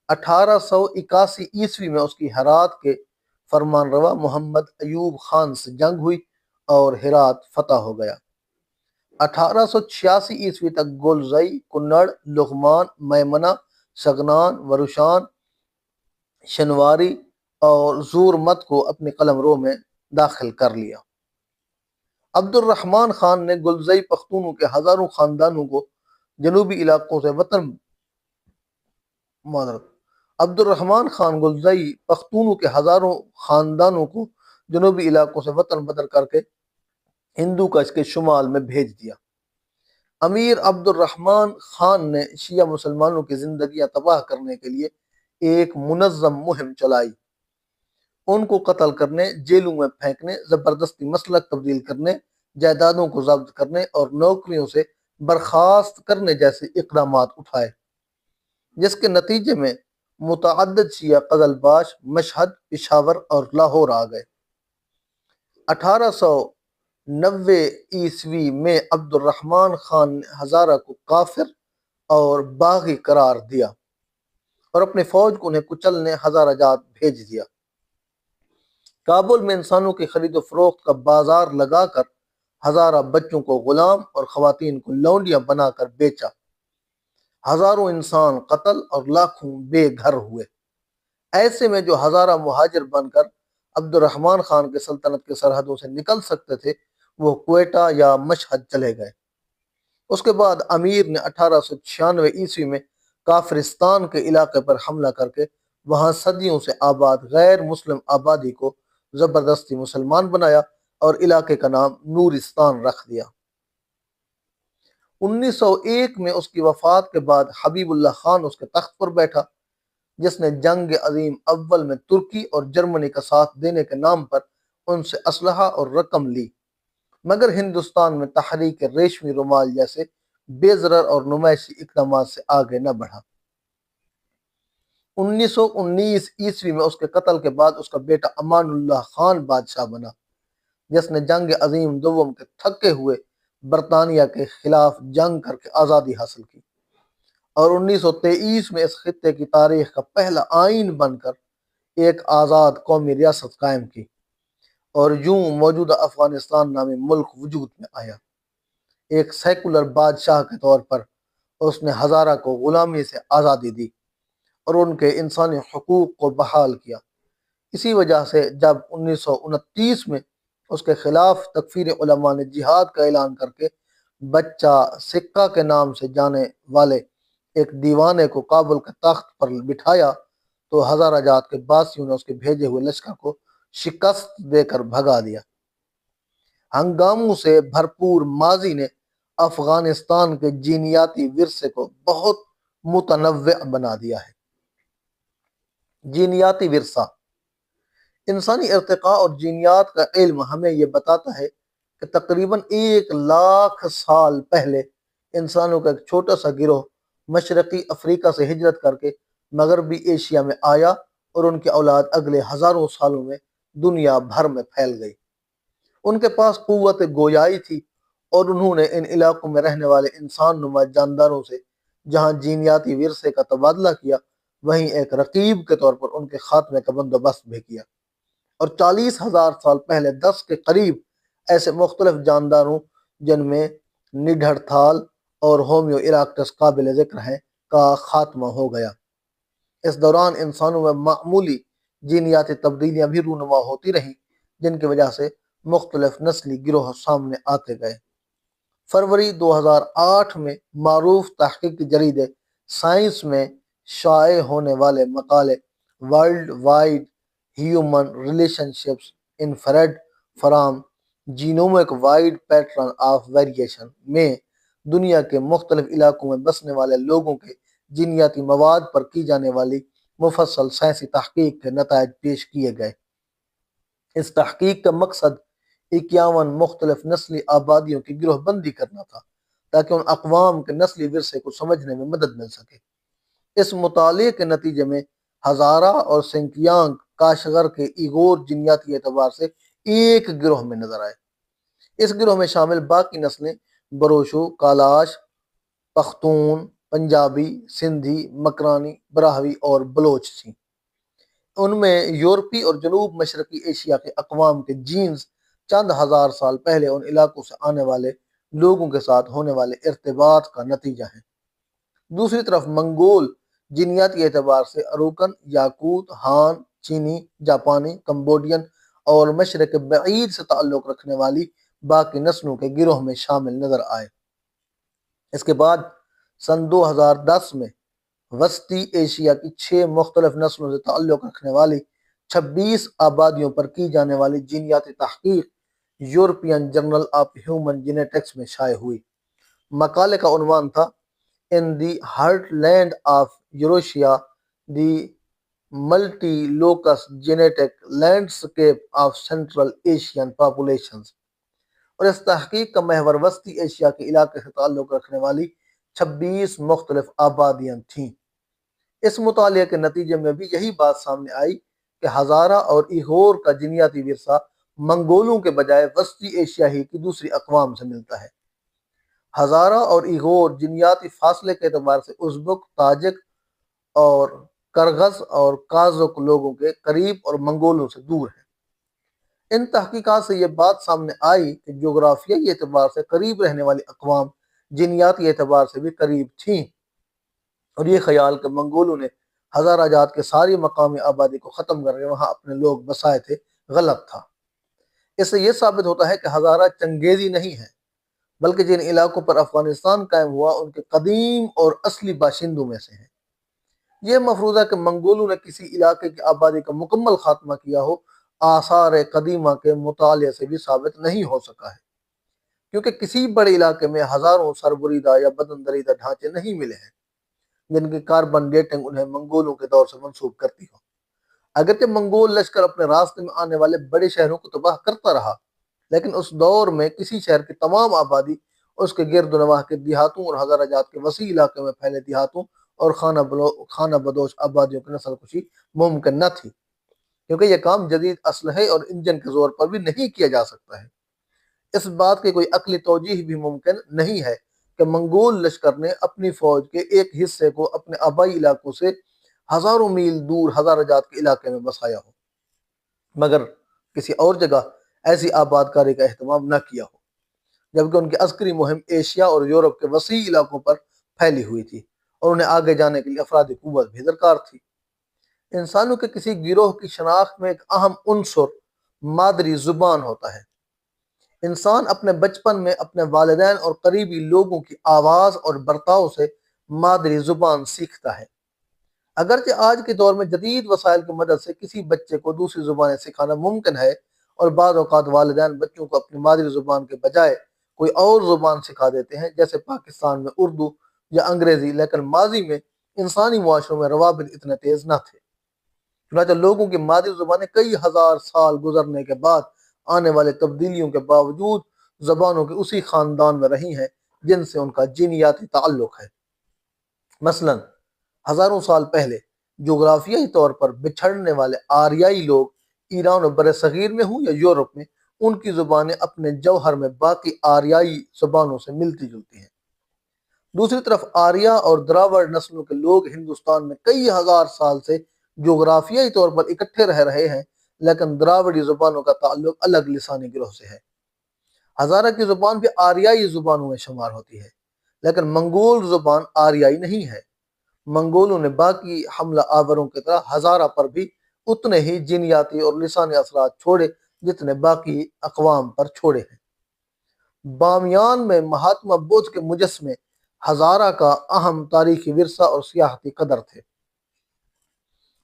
1881 میں اس کی ہرات کے فرمان روا محمد ایوب خان سے جنگ ہوئی اور ہرات فتح ہو گیا۔ 1886 تک گولزئی، کنڑ، لغمان، میمنہ، سگنان، وروشان، شنواری اور زورمت کو اپنی قلمرو میں داخل کر لیا۔ عبد الرحمن خان نے گلزئی پختونوں کے ہزاروں خاندانوں کو جنوبی علاقوں سے وطن عبد الرحمن خان گلزئی پختونوں کے ہزاروں خاندانوں کو جنوبی علاقوں سے وطن بدر کر کے ہندو کش کے شمال میں بھیج دیا۔ امیر عبد الرحمن خان نے شیعہ مسلمانوں کی زندگیاں تباہ کرنے کے لیے ایک منظم مہم چلائی۔ ان کو قتل کرنے، جیلوں میں پھینکنے، زبردستی مسلک تبدیل کرنے، جائیدادوں کو ضبط کرنے اور نوکریوں سے برخاست کرنے جیسے اقدامات اٹھائے، جس کے نتیجے میں متعدد شیعہ قزلباش مشہد، پشاور اور لاہور آ گئے۔ 1890 میں عبد الرحمن خان نے ہزارہ کو کافر اور باغی قرار دیا اور اپنی فوج کو انہیں کچلنے ہزارہ جات بھیج دیا۔ کابل میں انسانوں کی خرید و فروخت کا بازار لگا کر ہزارہ بچوں کو غلام اور خواتین کو لونڈیاں بنا کر بیچا۔ ہزاروں انسان قتل اور لاکھوں بے گھر ہوئے۔ ایسے میں جو ہزارہ مہاجر بن کر عبد الرحمن خان کے سلطنت کے سرحدوں سے نکل سکتے تھے وہ کوئٹہ یا مشہد چلے گئے۔ اس کے بعد امیر نے 1896 میں کافرستان کے علاقے پر حملہ کر کے وہاں صدیوں سے آباد غیر مسلم آبادی کو زبردستی مسلمان بنایا اور علاقے کا نام نورستان رکھ دیا۔ 1901 میں اس کی وفات کے بعد حبیب اللہ خان اس کے تخت پر بیٹھا، جس نے جنگ عظیم اول میں ترکی اور جرمنی کا ساتھ دینے کے نام پر ان سے اسلحہ اور رقم لی، مگر ہندوستان میں تحریک ریشمی رومال جیسے بے ضرر اور نمائشی اقدامات سے آگے نہ بڑھا۔ 1919 میں اس کے قتل کے بعد اس کا بیٹا امان اللہ خان بادشاہ بنا، جس نے جنگ عظیم دوم کے تھکے ہوئے برطانیہ کے خلاف جنگ کر کے آزادی حاصل کی اور 1923 میں اس خطے کی تاریخ کا پہلا آئین بن کر ایک آزاد قومی ریاست قائم کی۔ اور یوں موجودہ افغانستان نامی ملک وجود میں آیا۔ ایک سیکولر بادشاہ کے طور پر اس نے ہزارہ کو غلامی سے آزادی دی اور ان کے انسانی حقوق کو بحال کیا۔ اسی وجہ سے جب 1929 میں اس کے خلاف تکفیر علماء نے جہاد کا اعلان کر کے بچہ سکہ کے نام سے جانے والے ایک دیوانے کو کابل کے تخت پر بٹھایا تو ہزارہ جات کے باسیوں نے اس کے بھیجے ہوئے لشکر کو شکست دے کر بھگا دیا۔ ہنگاموں سے بھرپور ماضی نے افغانستان کے جینیاتی ورثے کو بہت متنوع بنا دیا ہے۔ جینیاتی ورثہ، انسانی ارتقاء اور جینیات کا علم ہمیں یہ بتاتا ہے کہ تقریباً 1,00,000 سال پہلے انسانوں کا ایک چھوٹا سا گروہ مشرقی افریقہ سے ہجرت کر کے مغربی ایشیا میں آیا اور ان کی اولاد اگلے ہزاروں سالوں میں دنیا بھر میں پھیل گئی۔ ان کے پاس قوت گویائی تھی اور انہوں نے ان علاقوں میں رہنے والے انسان نما جانداروں سے جہاں جینیاتی ورثے کا تبادلہ کیا، وہیں ایک رقیب کے طور پر ان کے خاتمے کا بندوبست بھی کیا، اور 40,000 سال پہلے 10 کے قریب ایسے مختلف جانداروں جن میں نیڈرتھال اور ہومیو اراکٹس قابل ذکر ہیں کا خاتمہ ہو گیا۔ اس دوران انسانوں میں معمولی جینیاتی تبدیلیاں بھی رونما ہوتی رہیں جن کی وجہ سے مختلف نسلی گروہ سامنے آتے گئے۔ فروری 2008 میں معروف تحقیقی جریدے سائنس میں شائع ہونے والے مقالے world wide human relationships inferred from genomic wide pattern of variation میں دنیا کے مختلف علاقوں میں بسنے والے لوگوں کے جینیاتی مواد پر کی جانے والی مفصل سائنسی تحقیق کے نتائج پیش کیے گئے۔ اس تحقیق کا مقصد 51 مختلف نسلی آبادیوں کی گروہ بندی کرنا تھا تاکہ ان اقوام کے نسلی ورثے کو سمجھنے میں مدد مل سکے۔ اس مطالعے کے نتیجے میں ہزارہ اور سنکیانگ کاشغر کے ایغور جینیاتی اعتبار سے ایک گروہ میں نظر آئے۔ اس گروہ میں شامل باقی نسلیں بروشو، کالاش، پختون، پنجابی، سندھی، مکرانی، براہوی اور بلوچ تھیں۔ ان میں یورپی اور جنوب مشرقی ایشیا کے اقوام کے جینز چند ہزار سال پہلے ان علاقوں سے آنے والے لوگوں کے ساتھ ہونے والے ارتباط کا نتیجہ ہیں۔ دوسری طرف منگول جینیاتی اعتبار سے اروکن، یاکوت، ہان، چینی، جاپانی، کمبوڈین اور مشرق بعید سے تعلق رکھنے والی باقی نسلوں کے گروہ میں شامل نظر آئے۔ اس کے بعد سن 2010 میں وسطی ایشیا کی 6 مختلف نسلوں سے تعلق رکھنے والی 26 آبادیوں پر کی جانے والی جینیاتی تحقیق European journal of human genetics میں شائع ہوئی۔ مقالے کا عنوان تھا in the heartland of Eurasia the multi locus genetic landscape of central Asian populations, اور اس تحقیق کا محور وسطی ایشیا کے علاقے سے تعلق رکھنے والی 26 مختلف آبادیاں تھیں۔ اس مطالعے کے نتیجے میں بھی یہی بات سامنے آئی کہ ہزارہ اور ایغور کا جینیاتی ورثہ منگولوں کے بجائے وسطی ایشیا ہی کی دوسری اقوام سے ملتا ہے۔ ہزارہ اور ایغور جینیاتی فاصلے کے اعتبار سے ازبک، تاجک اور کرغز اور کازک لوگوں کے قریب اور منگولوں سے دور ہیں۔ ان تحقیقات سے یہ بات سامنے آئی کہ جغرافیائی اعتبار سے قریب رہنے والی اقوام جینیاتی اعتبار سے بھی قریب تھیں، اور یہ خیال کہ منگولوں نے ہزارہ جات کے ساری مقامی آبادی کو ختم کر کے وہاں اپنے لوگ بسائے تھے غلط تھا۔ اس سے یہ ثابت ہوتا ہے کہ ہزارہ چنگیزی نہیں ہے، بلکہ جن علاقوں پر افغانستان قائم ہوا ان کے قدیم اور اصلی باشندوں میں سے ہیں۔ یہ مفروضہ کہ منگولوں نے کسی علاقے کی آبادی کا مکمل خاتمہ کیا ہو آثار قدیمہ کے مطالعے سے بھی ثابت نہیں ہو سکا ہے، کیونکہ کسی بڑے علاقے میں ہزاروں سربریدہ یا بدن دریدہ ڈھانچے نہیں ملے ہیں جن کی کاربن ڈیٹنگ انہیں منگولوں کے دور سے منسوب کرتی ہو۔ اگرچہ منگول لشکر اپنے راستے میں آنے والے بڑے شہروں کو تباہ کرتا رہا، لیکن اس دور میں کسی شہر کی تمام آبادی، اس کے گرد و نواح کے دیہاتوں اور ہزارہ جات کے وسیع علاقے میں پھیلے دیہاتوں اور خانہ بدوش آبادیوں کی نسل کشی ممکن نہ تھی، کیونکہ یہ کام جدید اسلحے اور انجن کے زور پر بھی نہیں کیا جا سکتا ہے۔ اس بات کی کوئی عقلی توجیہ بھی ممکن نہیں ہے کہ منگول لشکر نے اپنی فوج کے ایک حصے کو اپنے آبائی علاقوں سے ہزاروں میل دور ہزارہ جات کے علاقے میں بسایا ہو، مگر کسی اور جگہ ایسی آباد کاری کا اہتمام نہ کیا ہو، جبکہ ان کی عسکری مہم ایشیا اور یورپ کے وسیع علاقوں پر پھیلی ہوئی تھی اور انہیں آگے جانے کے لیے افرادی قوت بھی درکار تھی۔ انسانوں کے کسی گروہ کی شناخت میں ایک اہم عنصر مادری زبان ہوتا ہے۔ انسان اپنے بچپن میں اپنے والدین اور قریبی لوگوں کی آواز اور برتاؤ سے مادری زبان سیکھتا ہے۔ اگرچہ آج کے دور میں جدید وسائل کی مدد سے کسی بچے کو دوسری زبانیں سکھانا ممکن ہے، اور بعض اوقات والدین بچوں کو اپنی مادری زبان کے بجائے کوئی اور زبان سکھا دیتے ہیں، جیسے پاکستان میں اردو یا انگریزی، لیکن ماضی میں انسانی معاشروں میں روابط اتنے تیز نہ تھے۔ چنانچہ لوگوں کی مادری زبانیں کئی ہزار سال گزرنے کے بعد آنے والے تبدیلیوں کے باوجود زبانوں کے اسی خاندان میں رہی ہیں جن سے ان کا جینیاتی تعلق ہے۔ مثلاً ہزاروں سال پہلے جغرافیائی طور پر بچھڑنے والے آریائی لوگ ایران اور برصغیر میں ہوں یا یورپ میں، ان کی زبانیں اپنے جوہر میں باقی آریائی زبانوں سے ملتی جلتی ہیں۔ دوسری طرف آریا اور دراوڑ نسلوں کے لوگ ہندوستان میں کئی ہزار سال سے جغرافیائی طور پر اکٹھے رہ رہے ہیں، لیکن دراوڑی زبانوں کا تعلق الگ لسانی گروہ سے ہے۔ ہزارہ کی زبان بھی آریائی زبانوں میں شمار ہوتی ہے، لیکن منگول زبان آریائی نہیں ہے۔ منگولوں نے باقی حملہ آوروں کی طرح ہزارہ پر بھی اتنے ہی جینیاتی اور لسانی اثرات چھوڑے جتنے باقی اقوام پر چھوڑے ہیں۔ بامیان میں مہاتما بدھ کے مجسمے ہزارہ کا اہم تاریخی ورثہ اور سیاحتی قدر تھے۔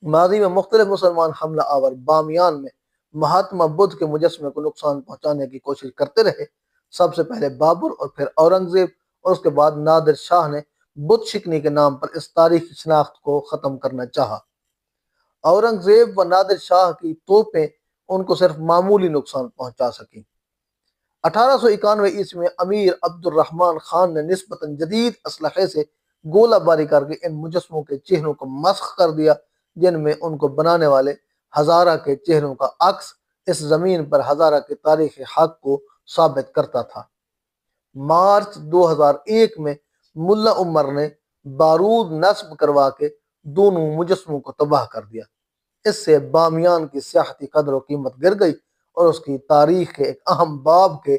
ماضی میں مختلف مسلمان حملہ آور بامیان میں مہاتما بدھ کے مجسمے کو نقصان پہنچانے کی کوشش کرتے رہے۔ سب سے پہلے بابر اور پھر اورنگزیب اور اس کے بعد نادر شاہ نے بت شکنی کے نام پر اس تاریخی شناخت کو ختم کرنا چاہا۔ اورنگزیب و نادر شاہ کی توپیں ان کو صرف معمولی نقصان پہنچا سکیں۔ 1891 میں امیر عبد الرحمن خان نے نسبتاً جدید اسلحے سے گولہ باری کر کے ان مجسموں کے چہروں کو مسخ کر دیا، جن میں ان کو بنانے والے ہزارہ کے چہروں کا عکس اس زمین پر ہزارہ کے تاریخ حق کو ثابت کرتا تھا۔ مارچ 2001 میں ملا عمر نے بارود نصب کروا کے دونوں مجسموں کو تباہ کر دیا۔ اس سے بامیان کی سیاحتی قدر و قیمت گر گئی اور اس کی تاریخ کے ایک اہم باب کے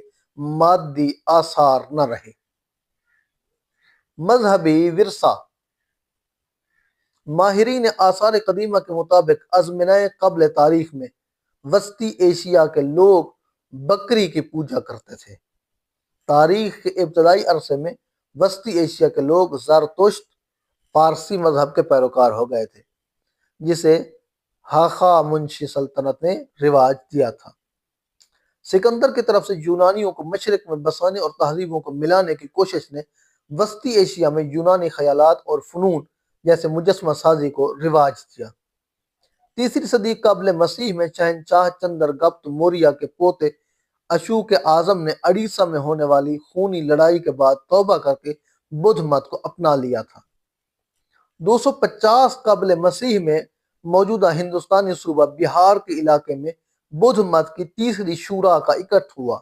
مادی آثار نہ رہے۔ مذہبی ورثہ۔ ماہرین آثار قدیمہ کے مطابق ازمنہ قبل تاریخ میں وسطی ایشیا کے لوگ بکری کی پوجا کرتے تھے۔ تاریخ کے ابتدائی عرصے میں وسطی ایشیا کے لوگ زرتشت پارسی مذہب کے پیروکار ہو گئے تھے، جسے ہخامنشی سلطنت نے رواج دیا تھا۔ سکندر کی طرف سے یونانیوں کو مشرق میں بسانے اور تہذیبوں کو ملانے کی کوشش نے وسطی ایشیا میں یونانی خیالات اور فنون جیسے مجسمہ سازی کو رواج دیا۔ تیسری صدی قبل مسیح میں شہنشاہ چندر گپت موریہ کے پوتے اشوک اعظم نے اڑیسہ میں ہونے والی خونی لڑائی کے بعد توبہ کر کے بدھ مت کو اپنا لیا تھا۔ 250 قبل مسیح میں موجودہ ہندوستانی صوبہ بہار کے علاقے میں بدھ مت کی تیسری شورا کا اکٹھ ہوا،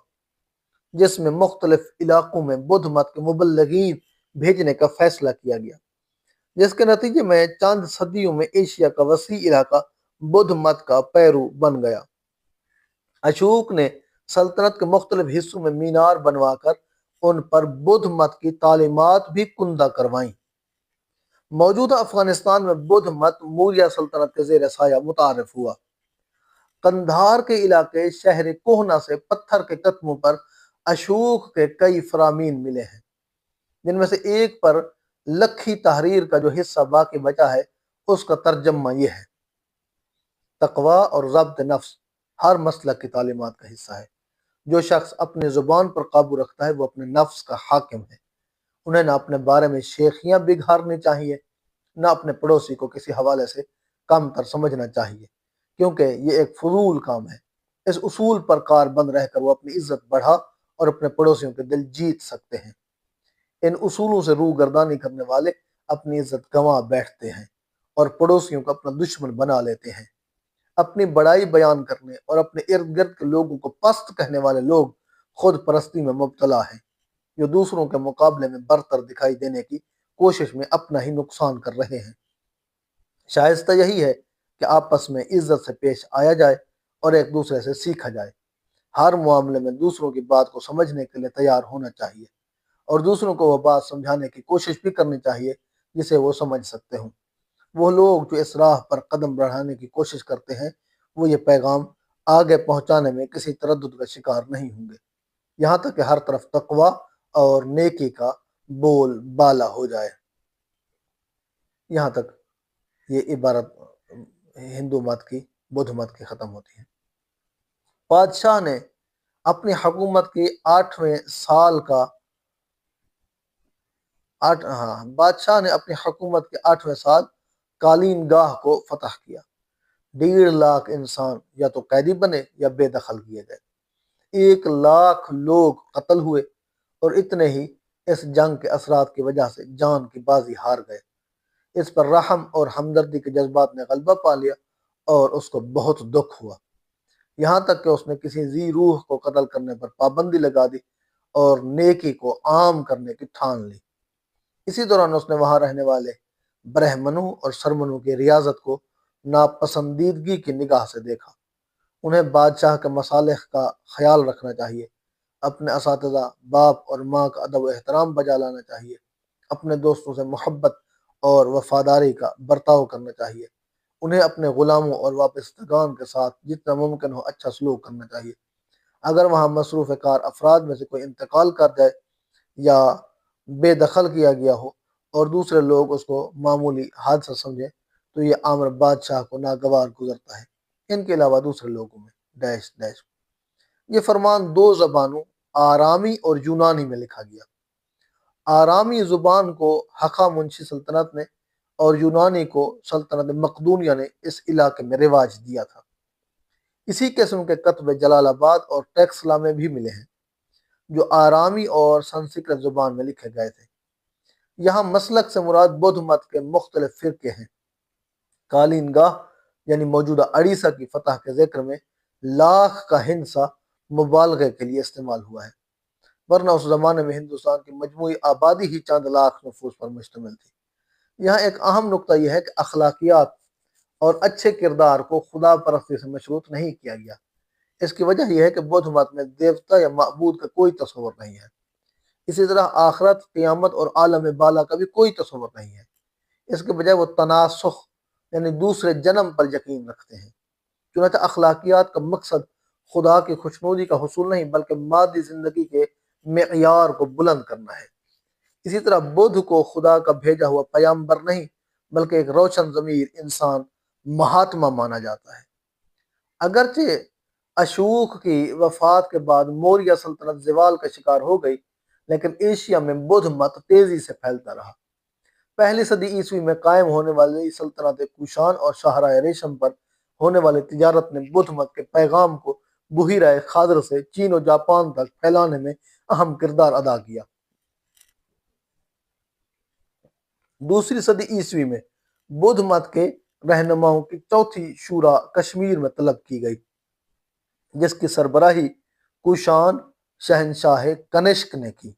جس میں مختلف علاقوں میں بدھ مت کے مبلغین بھیجنے کا فیصلہ کیا گیا، جس کے نتیجے میں چند صدیوں میں ایشیا کا وسیع علاقہ بدھ مت کا پیرو بن گیا۔ اشوک نے سلطنت کے مختلف حصوں میں مینار بنوا کر ان پر بدھ مت کی تعلیمات بھی کندہ کروائیں۔ موجودہ افغانستان میں بدھ مت موریہ سلطنت کے زیر سایہ متعارف ہوا۔ قندھار کے علاقے شہر کوہنا سے پتھر کے قطموں پر اشوک کے کئی فرامین ملے ہیں، جن میں سے ایک پر لکھی تحریر کا جو حصہ باقی بچا ہے اس کا ترجمہ یہ ہے: تقویٰ اور ضبط نفس ہر مسلک کی تعلیمات کا حصہ ہے۔ جو شخص اپنی زبان پر قابو رکھتا ہے وہ اپنے نفس کا حاکم ہے۔ انہیں نہ اپنے بارے میں شیخیاں بگھارنی چاہیے، نہ اپنے پڑوسی کو کسی حوالے سے کم تر سمجھنا چاہیے، کیونکہ یہ ایک فضول کام ہے۔ اس اصول پر کار بند رہ کر وہ اپنی عزت بڑھا اور اپنے پڑوسیوں کے دل جیت سکتے ہیں۔ ان اصولوں سے روگردانی کرنے والے اپنی عزت گنوا بیٹھتے ہیں اور پڑوسیوں کو اپنا دشمن بنا لیتے ہیں۔ اپنی بڑائی بیان کرنے اور اپنے ارد گرد کے لوگوں کو پست کہنے والے لوگ خود پرستی میں مبتلا ہیں، جو دوسروں کے مقابلے میں برتر دکھائی دینے کی کوشش میں اپنا ہی نقصان کر رہے ہیں۔ شائستہ یہی ہے کہ آپس میں عزت سے پیش آیا جائے اور ایک دوسرے سے سیکھا جائے۔ ہر معاملے میں دوسروں کی بات کو سمجھنے کے لیے تیار ہونا چاہیے اور دوسروں کو وہ بات سمجھانے کی کوشش بھی کرنی چاہیے جسے وہ سمجھ سکتے ہوں۔ وہ لوگ جو اس راہ پر قدم بڑھانے کی کوشش کرتے ہیں وہ یہ پیغام آگے پہنچانے میں کسی تردد کا شکار نہیں ہوں گے، یہاں تک کہ ہر طرف تقویٰ اور نیکی کا بول بالا ہو جائے۔ یہاں تک یہ عبارت ہندو مت کی، بدھ مت کی ختم ہوتی ہے۔ بادشاہ نے اپنی حکومت کی بادشاہ نے اپنی حکومت کے 8ویں سال قالین گاہ کو فتح کیا۔ 1.5 لاکھ انسان یا تو قیدی بنے یا بے دخل کیے گئے۔ 1 لاکھ لوگ قتل ہوئے اور اتنے ہی اس جنگ کے اثرات کی وجہ سے جان کی بازی ہار گئے۔ اس پر رحم اور ہمدردی کے جذبات نے غلبہ پا لیا اور اس کو بہت دکھ ہوا، یہاں تک کہ اس نے کسی ذی روح کو قتل کرنے پر پابندی لگا دی اور نیکی کو عام کرنے کی ٹھان لی۔ اسی دوران اس نے وہاں رہنے والے برہمنوں اور سرمنوں کی ریاضت کو ناپسندیدگی کی نگاہ سے دیکھا۔ انہیں بادشاہ کے مصالح کا خیال رکھنا چاہیے، اپنے اساتذہ، باپ اور ماں کا ادب و احترام بجا لانا چاہیے، اپنے دوستوں سے محبت اور وفاداری کا برتاؤ کرنا چاہیے، انہیں اپنے غلاموں اور وابستگان کے ساتھ جتنا ممکن ہو اچھا سلوک کرنا چاہیے۔ اگر وہاں مصروف کار افراد میں سے کوئی انتقال کر جائے یا بے دخل کیا گیا ہو اور دوسرے لوگ اس کو معمولی حادثہ سمجھیں تو یہ امر بادشاہ کو ناگوار گزرتا ہے، ان کے علاوہ دوسرے لوگوں میں ڈیش ڈیش۔ یہ فرمان 2 زبانوں آرامی اور یونانی میں لکھا گیا۔ آرامی زبان کو ہخامنشی سلطنت نے اور یونانی کو سلطنت مقدونیہ نے اس علاقے میں رواج دیا تھا۔ اسی قسم کے کتب جلال آباد اور ٹیکسلا میں بھی ملے ہیں جو آرامی اور سنسکرت زبان میں لکھے گئے تھے۔ یہاں مسلک سے مراد بدھ مت کے مختلف فرقے ہیں۔ قالین گاہ یعنی موجودہ اڑیسہ کی فتح کے ذکر میں لاکھ کا ہندسہ مبالغے کے لیے استعمال ہوا ہے، ورنہ اس زمانے میں ہندوستان کی مجموعی آبادی ہی چند لاکھ نفوس پر مشتمل تھی۔ یہاں ایک اہم نقطہ یہ ہے کہ اخلاقیات اور اچھے کردار کو خدا پرستی سے مشروط نہیں کیا گیا۔ اس کی وجہ یہ ہے کہ بدھ مت میں دیوتا یا معبود کا کوئی تصور نہیں ہے۔ اسی طرح آخرت، قیامت اور عالم بالا کا بھی کوئی تصور نہیں ہے۔ اس کے بجائے وہ تناسخ یعنی دوسرے جنم پر یقین رکھتے ہیں۔ چنانچہ اخلاقیات کا مقصد خدا کی خوشنودی کا حصول نہیں بلکہ مادی زندگی کے معیار کو بلند کرنا ہے۔ اسی طرح بدھ کو خدا کا بھیجا ہوا پیامبر نہیں بلکہ ایک روشن ضمیر انسان مہاتما مانا جاتا ہے۔ اگرچہ اشوک کی وفات کے بعد موریہ سلطنت زوال کا شکار ہو گئی، لیکن ایشیا میں بدھ مت تیزی سے پھیلتا رہا۔ 1 صدی عیسوی میں قائم ہونے والی سلطنت کوشان اور شاہراہ ریشم پر ہونے والی تجارت نے بدھ مت کے پیغام کو بحیرہ خاصر سے چین و جاپان تک پھیلانے میں اہم کردار ادا کیا۔ 2 صدی عیسوی میں بدھ مت کے رہنماؤں کی چوتھی شورا کشمیر میں طلب کی گئی، جس کی سربراہی کوشان شہنشاہ کنشک نے کی۔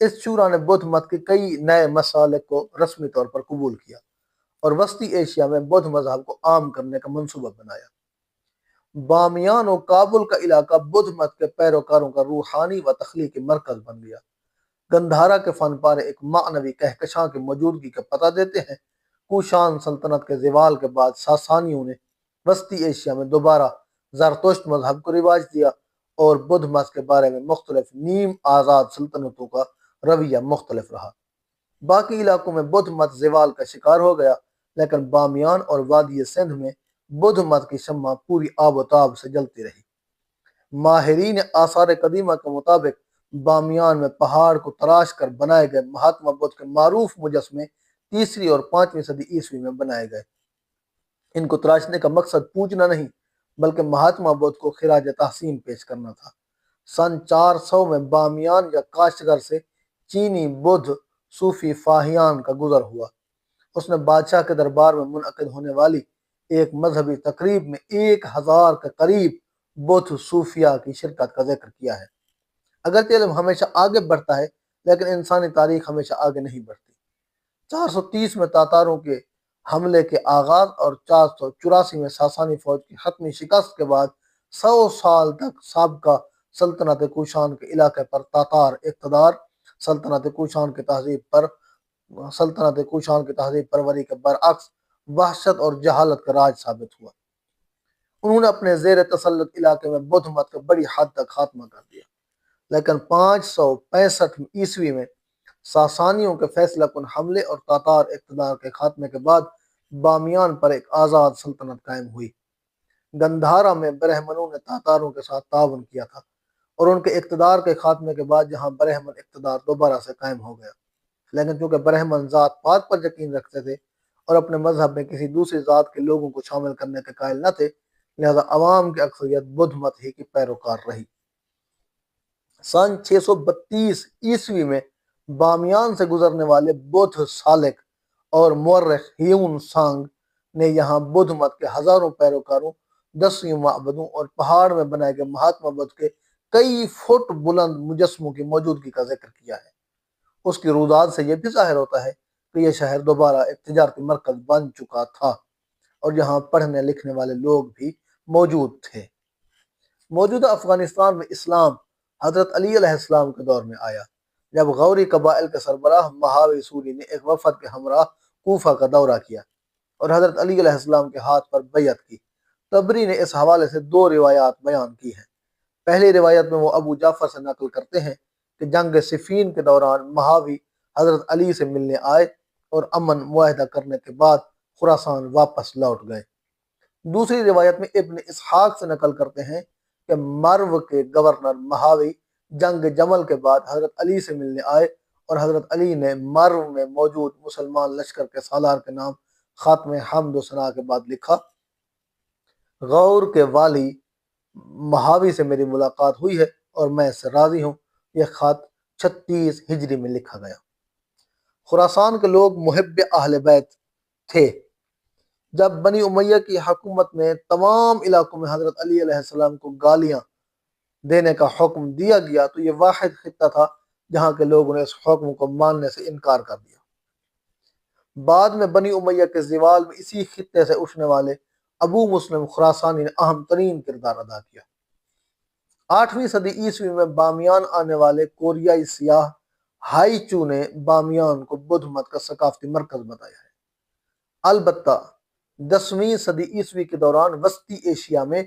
اس شورا نے بدھ مت کے کئی نئے مسالک کو رسمی طور پر قبول کیا اور وسطی ایشیا میں بدھ مذہب کو عام کرنے کا منصوبہ بنایا۔ بامیان و کابل کا علاقہ بدھ مت کے پیروکاروں کا روحانی و تخلیقی مرکز بن گیا۔ گندھارا کے فن پارے ایک معنوی کہکشاں کی موجودگی کا پتہ دیتے ہیں۔ کوشان سلطنت کے زوال کے بعد ساسانیوں نے وسطی ایشیا میں دوبارہ زرتشت مذہب کو رواج دیا اور بدھ مت کے بارے میں مختلف نیم آزاد سلطنتوں کا رویہ مختلف رہا۔ باقی علاقوں میں بدھ مت زوال کا شکار ہو گیا، لیکن بامیان اور وادی سندھ میں بدھ مت کی شمع پوری آب و تاب سے جلتی رہی۔ ماہرین آثار قدیمہ کے مطابق بامیان میں پہاڑ کو تراش کر بنائے گئے مہاتما بدھ کے معروف مجسمے 3 اور 5 صدی عیسوی میں بنائے گئے۔ ان کو تراشنے کا مقصد پوجنا نہیں بلکہ مہاتما بدھ کو خراج تحسین پیش کرنا تھا۔ سن 400 میں بامیان یا کاشغر سے چینی بدھ صوفی فاہیان کا گزر ہوا۔ اس نے بادشاہ کے دربار میں منعقد ہونے والی ایک مذہبی تقریب میں 1000 کے قریب بدھ صوفیاء کی شرکت کا ذکر کیا ہے۔ اگرچہ علم ہمیشہ آگے بڑھتا ہے لیکن انسانی تاریخ ہمیشہ آگے نہیں بڑھتی۔ 430 میں تاتاروں کے حملے کے آغاز اور 484 میں ساسانی فوج کی حتمی شکست کے بعد 100 سال تک سابقہ سلطنت کوشان کے علاقے پر تاتار اقتدار سلطنت کوشان کی تہذیب پروری کے برعکس وحشت اور جہالت کا راج ثابت ہوا۔ انہوں نے اپنے زیر تسلط علاقے میں بدھ مت کا بڑی حد تک خاتمہ کر دیا، لیکن 565 عیسوی میں ساسانیوں کے فیصلہ کن حملے اور تاتار اقتدار کے خاتمے کے بعد بامیان پر ایک آزاد سلطنت قائم ہوئی۔ گندھارا میں برہمنوں نے تاتاروں کے ساتھ تعاون کیا تھا اور ان کے اقتدار کے خاتمے کے بعد یہاں برہمن اقتدار دوبارہ سے قائم ہو گیا، لیکن چونکہ برہمن ذات پات پر یقین رکھتے تھے اور اپنے مذہب میں کسی دوسری ذات کے لوگوں کو شامل کرنے کے قائل نہ تھے، لہذا عوام کی اکثریت بدھ مت ہی کی پیروکار رہی۔ سن 632 عیسوی میں بامیان سے گزرنے والے بدھ سالک اور مورخ ہیون سانگ نے یہاں بدھ مت کے ہزاروں پیروکاروں، 10 معبدوں اور پہاڑ میں بنائے گئے مہاتما بدھ کے کئی فٹ بلند مجسموں کی موجودگی کا ذکر کیا ہے۔ اس کی روزات سے یہ بھی ظاہر ہوتا ہے کہ یہ شہر دوبارہ ایک تجارتی مرکز بن چکا تھا اور یہاں پڑھنے لکھنے والے لوگ بھی موجود تھے۔ موجودہ افغانستان میں اسلام حضرت علی علیہ السلام کے دور میں آیا، جب غوری قبائل کے سربراہ مہاوی سوری نے ایک وفد کے ہمراہ کوفہ کا دورہ کیا اور حضرت علی علیہ السلام کے ہاتھ پر بیعت کی۔ طبری نے اس حوالے سے 2 روایات بیان کی ہیں۔ پہلی روایت میں وہ ابو جعفر سے نقل کرتے ہیں کہ جنگ صفین کے دوران مہاوی حضرت علی سے ملنے آئے اور امن معاہدہ کرنے کے بعد خراسان واپس لوٹ گئے۔ دوسری روایت میں ابن اسحاق سے نقل کرتے ہیں کہ مرو کے گورنر مہاوی جنگ جمل کے بعد حضرت علی سے ملنے آئے اور حضرت علی نے مرو میں موجود مسلمان لشکر کے سالار کے نام خاتم حمد و ثنا کے بعد لکھا: غور کے والی مہاوی سے میری ملاقات ہوئی ہے اور میں اس سے راضی ہوں۔ یہ خط 36 ہجری میں لکھا گیا۔ خراسان کے لوگ محب اہل بیت تھے۔ جب بنی امیہ کی حکومت میں تمام علاقوں میں حضرت علی علیہ السلام کو گالیاں دینے کا حکم دیا گیا تو یہ واحد خطہ تھا جہاں کے لوگوں نے اس حکم کو ماننے سے انکار کر دیا۔ بعد میں بنی امیہ کے زوال میں اسی خطے سے اٹھنے والے ابو مسلم خراسانی نے اہم ترین کردار ادا کیا۔ 8ویں صدی عیسوی میں بامیان آنے والے کوریائی سیاح ہائیچو نے بامیان کو بدھ مت کا ثقافتی مرکز بتایا ہے۔ البتہ 10ویں صدی عیسوی کے دوران وسطی ایشیا میں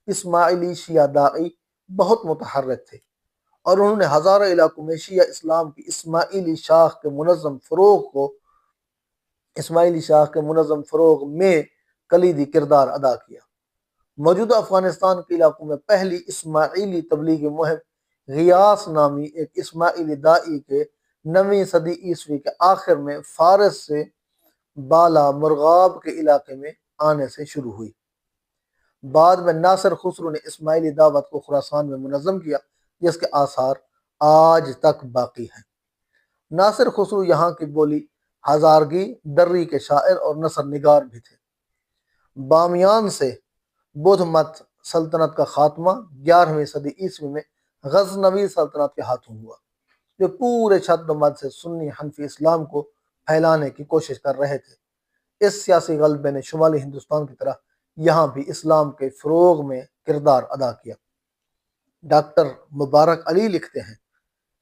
اسماعیلی شیعہ داعی بہت متحرک تھے اور انہوں نے ہزاروں علاقوں میں شیعہ اسلام کی اسماعیلی شاخ کے منظم فروغ میں کلیدی کردار ادا کیا۔ موجودہ افغانستان کے علاقوں میں پہلی اسماعیلی تبلیغی مہم غیاث نامی ایک اسماعیلی داعی کے 9ویں صدی عیسوی کے آخر میں فارس سے بالا مرغاب کے علاقے میں آنے سے شروع ہوئی۔ بعد میں ناصر خسرو نے اسماعیلی دعوت کو خراسان میں منظم کیا، جس کے آثار آج تک باقی ہیں۔ ناصر خسرو یہاں کی بولی ہزارگی دری کے شاعر اور نثر نگار بھی تھے۔ بامیان سے بدھ مت سلطنت کا خاتمہ 11ویں صدی عیسوی میں غزنوی سلطنت کے ہاتھوں ہوا، جو پورے چھد و مد سے سنی حنفی اسلام کو پھیلانے کی کوشش کر رہے تھے۔ اس سیاسی غلبے نے شمالی ہندوستان کی طرح یہاں بھی اسلام کے فروغ میں کردار ادا کیا۔ ڈاکٹر مبارک علی لکھتے ہیں: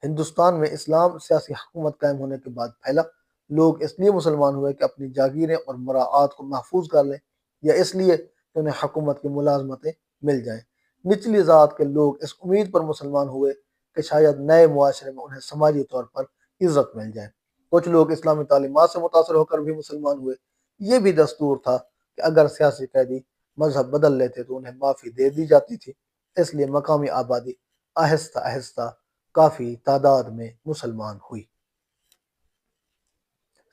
ہندوستان میں اسلام سیاسی حکومت قائم ہونے کے بعد پھیلا۔ لوگ اس لیے مسلمان ہوئے کہ اپنی جاگیریں اور مراعات کو محفوظ کر لیں، یا اس لیے کہ انہیں حکومت کی ملازمتیں مل جائیں۔ نچلی ذات کے لوگ اس امید پر مسلمان ہوئے کہ شاید نئے معاشرے میں انہیں سماجی طور پر عزت مل جائے۔ کچھ لوگ اسلامی تعلیمات سے متاثر ہو کر بھی مسلمان ہوئے۔ یہ بھی دستور تھا کہ اگر سیاسی قیدی مذہب بدل لیتے تو انہیں معافی دے دی جاتی تھی۔ اس لیے مقامی آبادی آہستہ آہستہ کافی تعداد میں مسلمان ہوئی۔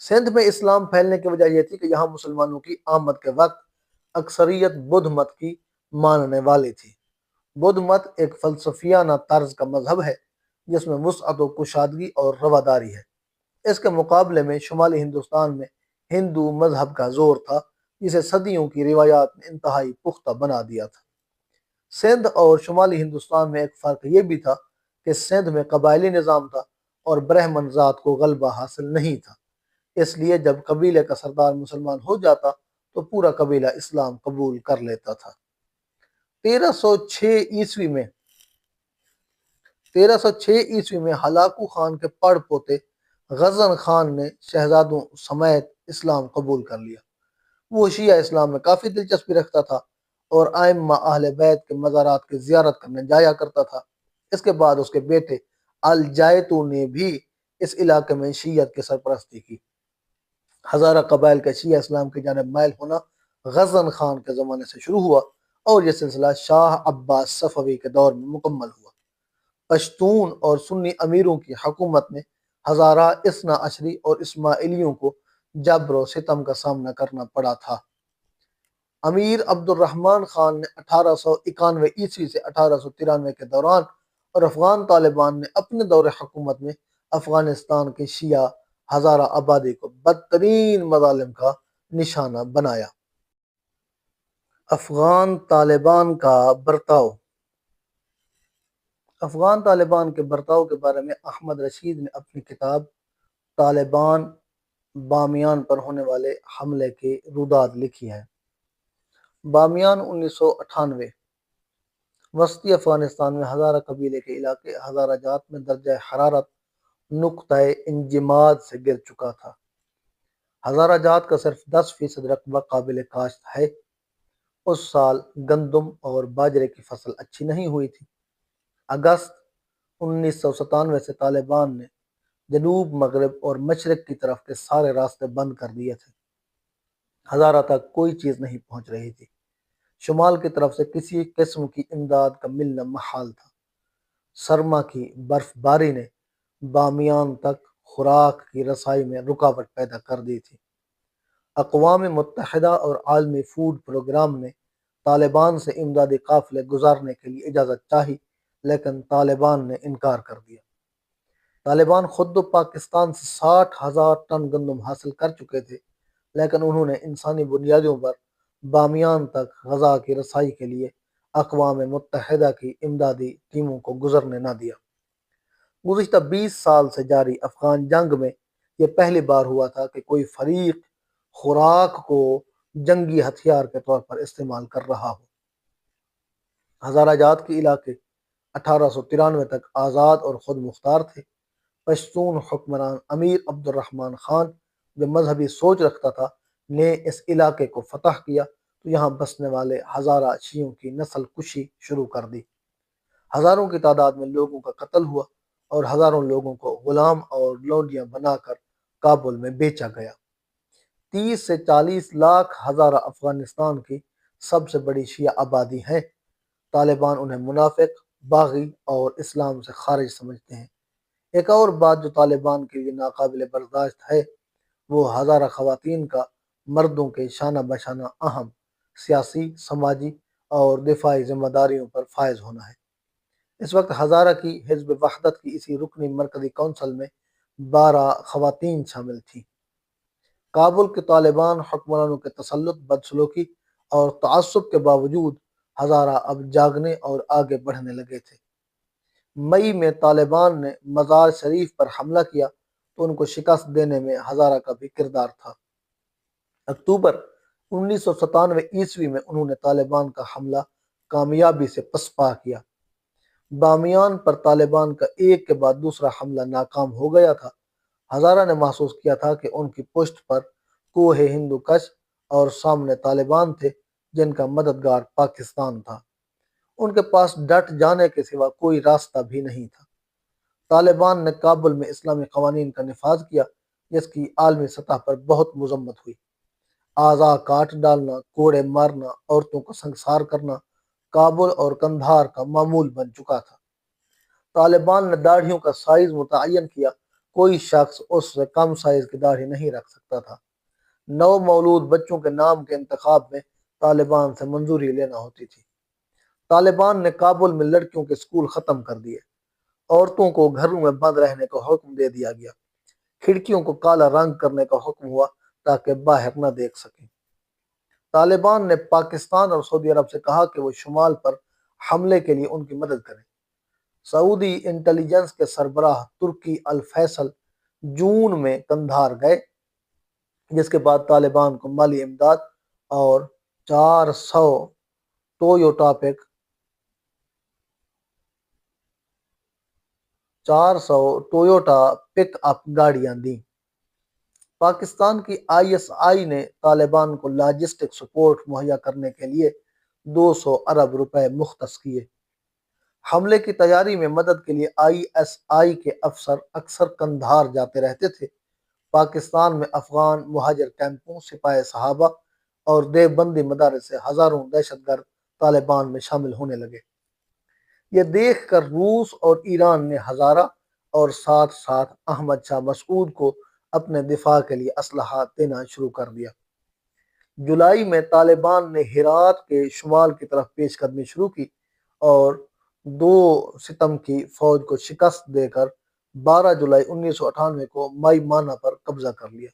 سندھ میں اسلام پھیلنے کی وجہ یہ تھی کہ یہاں مسلمانوں کی آمد کے وقت اکثریت بدھ مت کی ماننے والی تھی۔ بدھ مت ایک فلسفیانہ طرز کا مذہب ہے جس میں وسعت و کشادگی اور رواداری ہے۔ اس کے مقابلے میں شمالی ہندوستان میں ہندو مذہب کا زور تھا، جسے صدیوں کی روایات نے انتہائی پختہ بنا دیا تھا۔ سندھ اور شمالی ہندوستان میں ایک فرق یہ بھی تھا کہ سندھ میں قبائلی نظام تھا اور برہمن ذات کو غلبہ حاصل نہیں تھا۔ اس لیے جب قبیلے کا سردار مسلمان ہو جاتا تو پورا قبیلہ اسلام قبول کر لیتا تھا۔ 1306 عیسوی میں ہلاکو خان کے پڑ پوتے غزن خان نے شہزادوں سمیت اسلام قبول کر لیا۔ وہ شیعہ اسلام میں کافی دلچسپی رکھتا تھا اور ائمہ اہل بیت کے مزارات کی زیارت کرنے جایا کرتا تھا۔ اس کے بعد اس کے بیٹے الجائتو نے بھی اس علاقے میں شیعت کی سرپرستی کی۔ ہزارہ قبائل کا شیعہ اسلام کی جانب مائل ہونا غزن خان کے زمانے سے شروع ہوا اور یہ سلسلہ شاہ عباس صفوی کے دور میں مکمل ہوا۔ پشتون اور سنی امیروں کی حکومت میں ہزارہ اثنا عشری اور اسماعیلیوں کو جبر و ستم کا سامنا کرنا پڑا تھا۔ امیر عبد الرحمن خان نے 1891 عیسوی سے 1893 کے دوران اور افغان طالبان نے اپنے دور حکومت میں افغانستان کے شیعہ ہزارہ آبادی کو بدترین مظالم کا نشانہ بنایا۔ افغان طالبان کا برتاؤ۔ افغان طالبان کے برتاؤ کے بارے میں احمد رشید نے اپنی کتاب طالبان بامیان پر ہونے والے حملے کی روداد لکھی ہے۔ بامیان 1998 وسطی افغانستان میں ہزارہ قبیلے کے علاقے ہزارہ جات میں درجہ حرارت نقطۂ انجماد سے گر چکا تھا۔ ہزارہ جات کا صرف 10% رقبہ قابل کاشت ہے۔ اس سال گندم اور باجرے کی فصل اچھی نہیں ہوئی تھی۔ اگست 1997 سے طالبان نے جنوب مغرب اور مشرق کی طرف کے سارے راستے بند کر دیے تھے۔ ہزارہ تک کوئی چیز نہیں پہنچ رہی تھی۔ شمال کی طرف سے کسی قسم کی امداد کا ملنا محال تھا۔ سرما کی برف باری نے بامیان تک خوراک کی رسائی میں رکاوٹ پیدا کر دی تھی۔ اقوام متحدہ اور عالمی فوڈ پروگرام نے طالبان سے امدادی قافلے گزارنے کے لیے اجازت چاہی، لیکن طالبان نے انکار کر دیا۔ طالبان خود تو پاکستان سے 60,000 ٹن گندم حاصل کر چکے تھے، لیکن انہوں نے انسانی بنیادوں پر بامیان تک غذا کی رسائی کے لیے اقوام متحدہ کی امدادی ٹیموں کو گزرنے نہ دیا۔ گزشتہ 20 سال سے جاری افغان جنگ میں یہ پہلی بار ہوا تھا کہ کوئی فریق خوراک کو جنگی ہتھیار کے طور پر استعمال کر رہا ہو۔ ہزارہ جات کے علاقے 1893 تک آزاد اور خود مختار تھے۔ پشتون حکمران امیر عبد الرحمن خان جو مذہبی سوچ رکھتا تھا نے اس علاقے کو فتح کیا تو یہاں بسنے والے ہزارہ شیعوں کی نسل کشی شروع کر دی۔ ہزاروں کی تعداد میں لوگوں کا قتل ہوا اور ہزاروں لوگوں کو غلام اور لونڈیاں بنا کر کابل میں بیچا گیا۔ 30 سے 40 لاکھ ہزارہ افغانستان کی سب سے بڑی شیعہ آبادی ہیں۔ طالبان انہیں منافق، باغی اور اسلام سے خارج سمجھتے ہیں۔ ایک اور بات جو طالبان کے لیے ناقابل برداشت ہے وہ ہزارہ خواتین کا مردوں کے شانہ بشانہ اہم سیاسی، سماجی اور دفاعی ذمہ داریوں پر فائز ہونا ہے۔ اس وقت ہزارہ کی حزب وحدت کی اسی رکنی مرکزی کونسل میں 12 خواتین شامل تھیں۔ کابل کے طالبان حکمرانوں کے تسلط، بدسلوکی اور تعصب کے باوجود ہزارہ اب جاگنے اور آگے بڑھنے لگے تھے۔ مئی میں طالبان نے مزار شریف پر حملہ کیا تو ان کو شکست دینے میں ہزارہ کا بھی کردار تھا۔ اکتوبر 1997 عیسوی میں انہوں نے طالبان کا حملہ کامیابی سے پسپا کیا۔ بامیان پر طالبان کا ایک کے بعد دوسرا حملہ ناکام ہو گیا تھا۔ ہزارہ نے محسوس کیا تھا کہ ان کی پشت پر کوہ ہندو کش اور سامنے طالبان تھے جن کا مددگار پاکستان تھا۔ ان کے پاس ڈٹ جانے کے سوا کوئی راستہ بھی نہیں تھا۔ طالبان نے کابل میں اسلامی قوانین کا نفاذ کیا جس کی عالمی سطح پر بہت مذمت ہوئی۔ اعضاء کاٹ ڈالنا، کوڑے مارنا، عورتوں کو سنگسار کرنا کابل اور قندھار کا معمول بن چکا تھا۔ طالبان نے داڑھیوں کا سائز متعین کیا، کوئی شخص اس سے کم سائز کی داڑھی نہیں رکھ سکتا تھا۔ نو مولود بچوں کے نام کے انتخاب میں طالبان سے منظوری لینا ہوتی تھی۔ طالبان نے کابل میں لڑکیوں کے اسکول ختم کر دیے۔ عورتوں کو گھروں میں بند رہنے کا حکم دے دیا گیا۔ کھڑکیوں کو کالا رنگ کرنے کا حکم ہوا تاکہ باہر نہ دیکھ سکیں۔ طالبان نے پاکستان اور سعودی عرب سے کہا کہ وہ شمال پر حملے کے لیے ان کی مدد کریں۔ سعودی انٹیلیجنس کے سربراہ ترکی الفیصل جون میں قندھار گئے، جس کے بعد طالبان کو مالی امداد اور 400 ٹویوٹا پک 400 ٹویوٹا پک اپ گاڑیاں دیں۔ پاکستان کی ISI نے طالبان کو لاجسٹک سپورٹ مہیا کرنے کے لیے 200 ارب روپے مختص کیے۔ حملے کی تیاری میں مدد کے لیے ISI کے افسر اکثر قندھار جاتے رہتے تھے۔ پاکستان میں افغان مہاجر کیمپوں، سپاہ صحابہ اور دیوبندی مدارس سے ہزاروں دہشت گرد طالبان میں شامل ہونے لگے۔ یہ دیکھ کر روس اور ایران نے ہزارہ اور ساتھ ساتھ احمد شاہ مسعود کو اپنے دفاع کے لیے اسلحہ دینا شروع کر دیا۔ جولائی میں طالبان نے ہرات کے شمال کی طرف پیش قدمی شروع کی اور 2 ستم کی فوج کو شکست دے کر 12 جولائی 1998 کو مائی مانا پر قبضہ کر لیا۔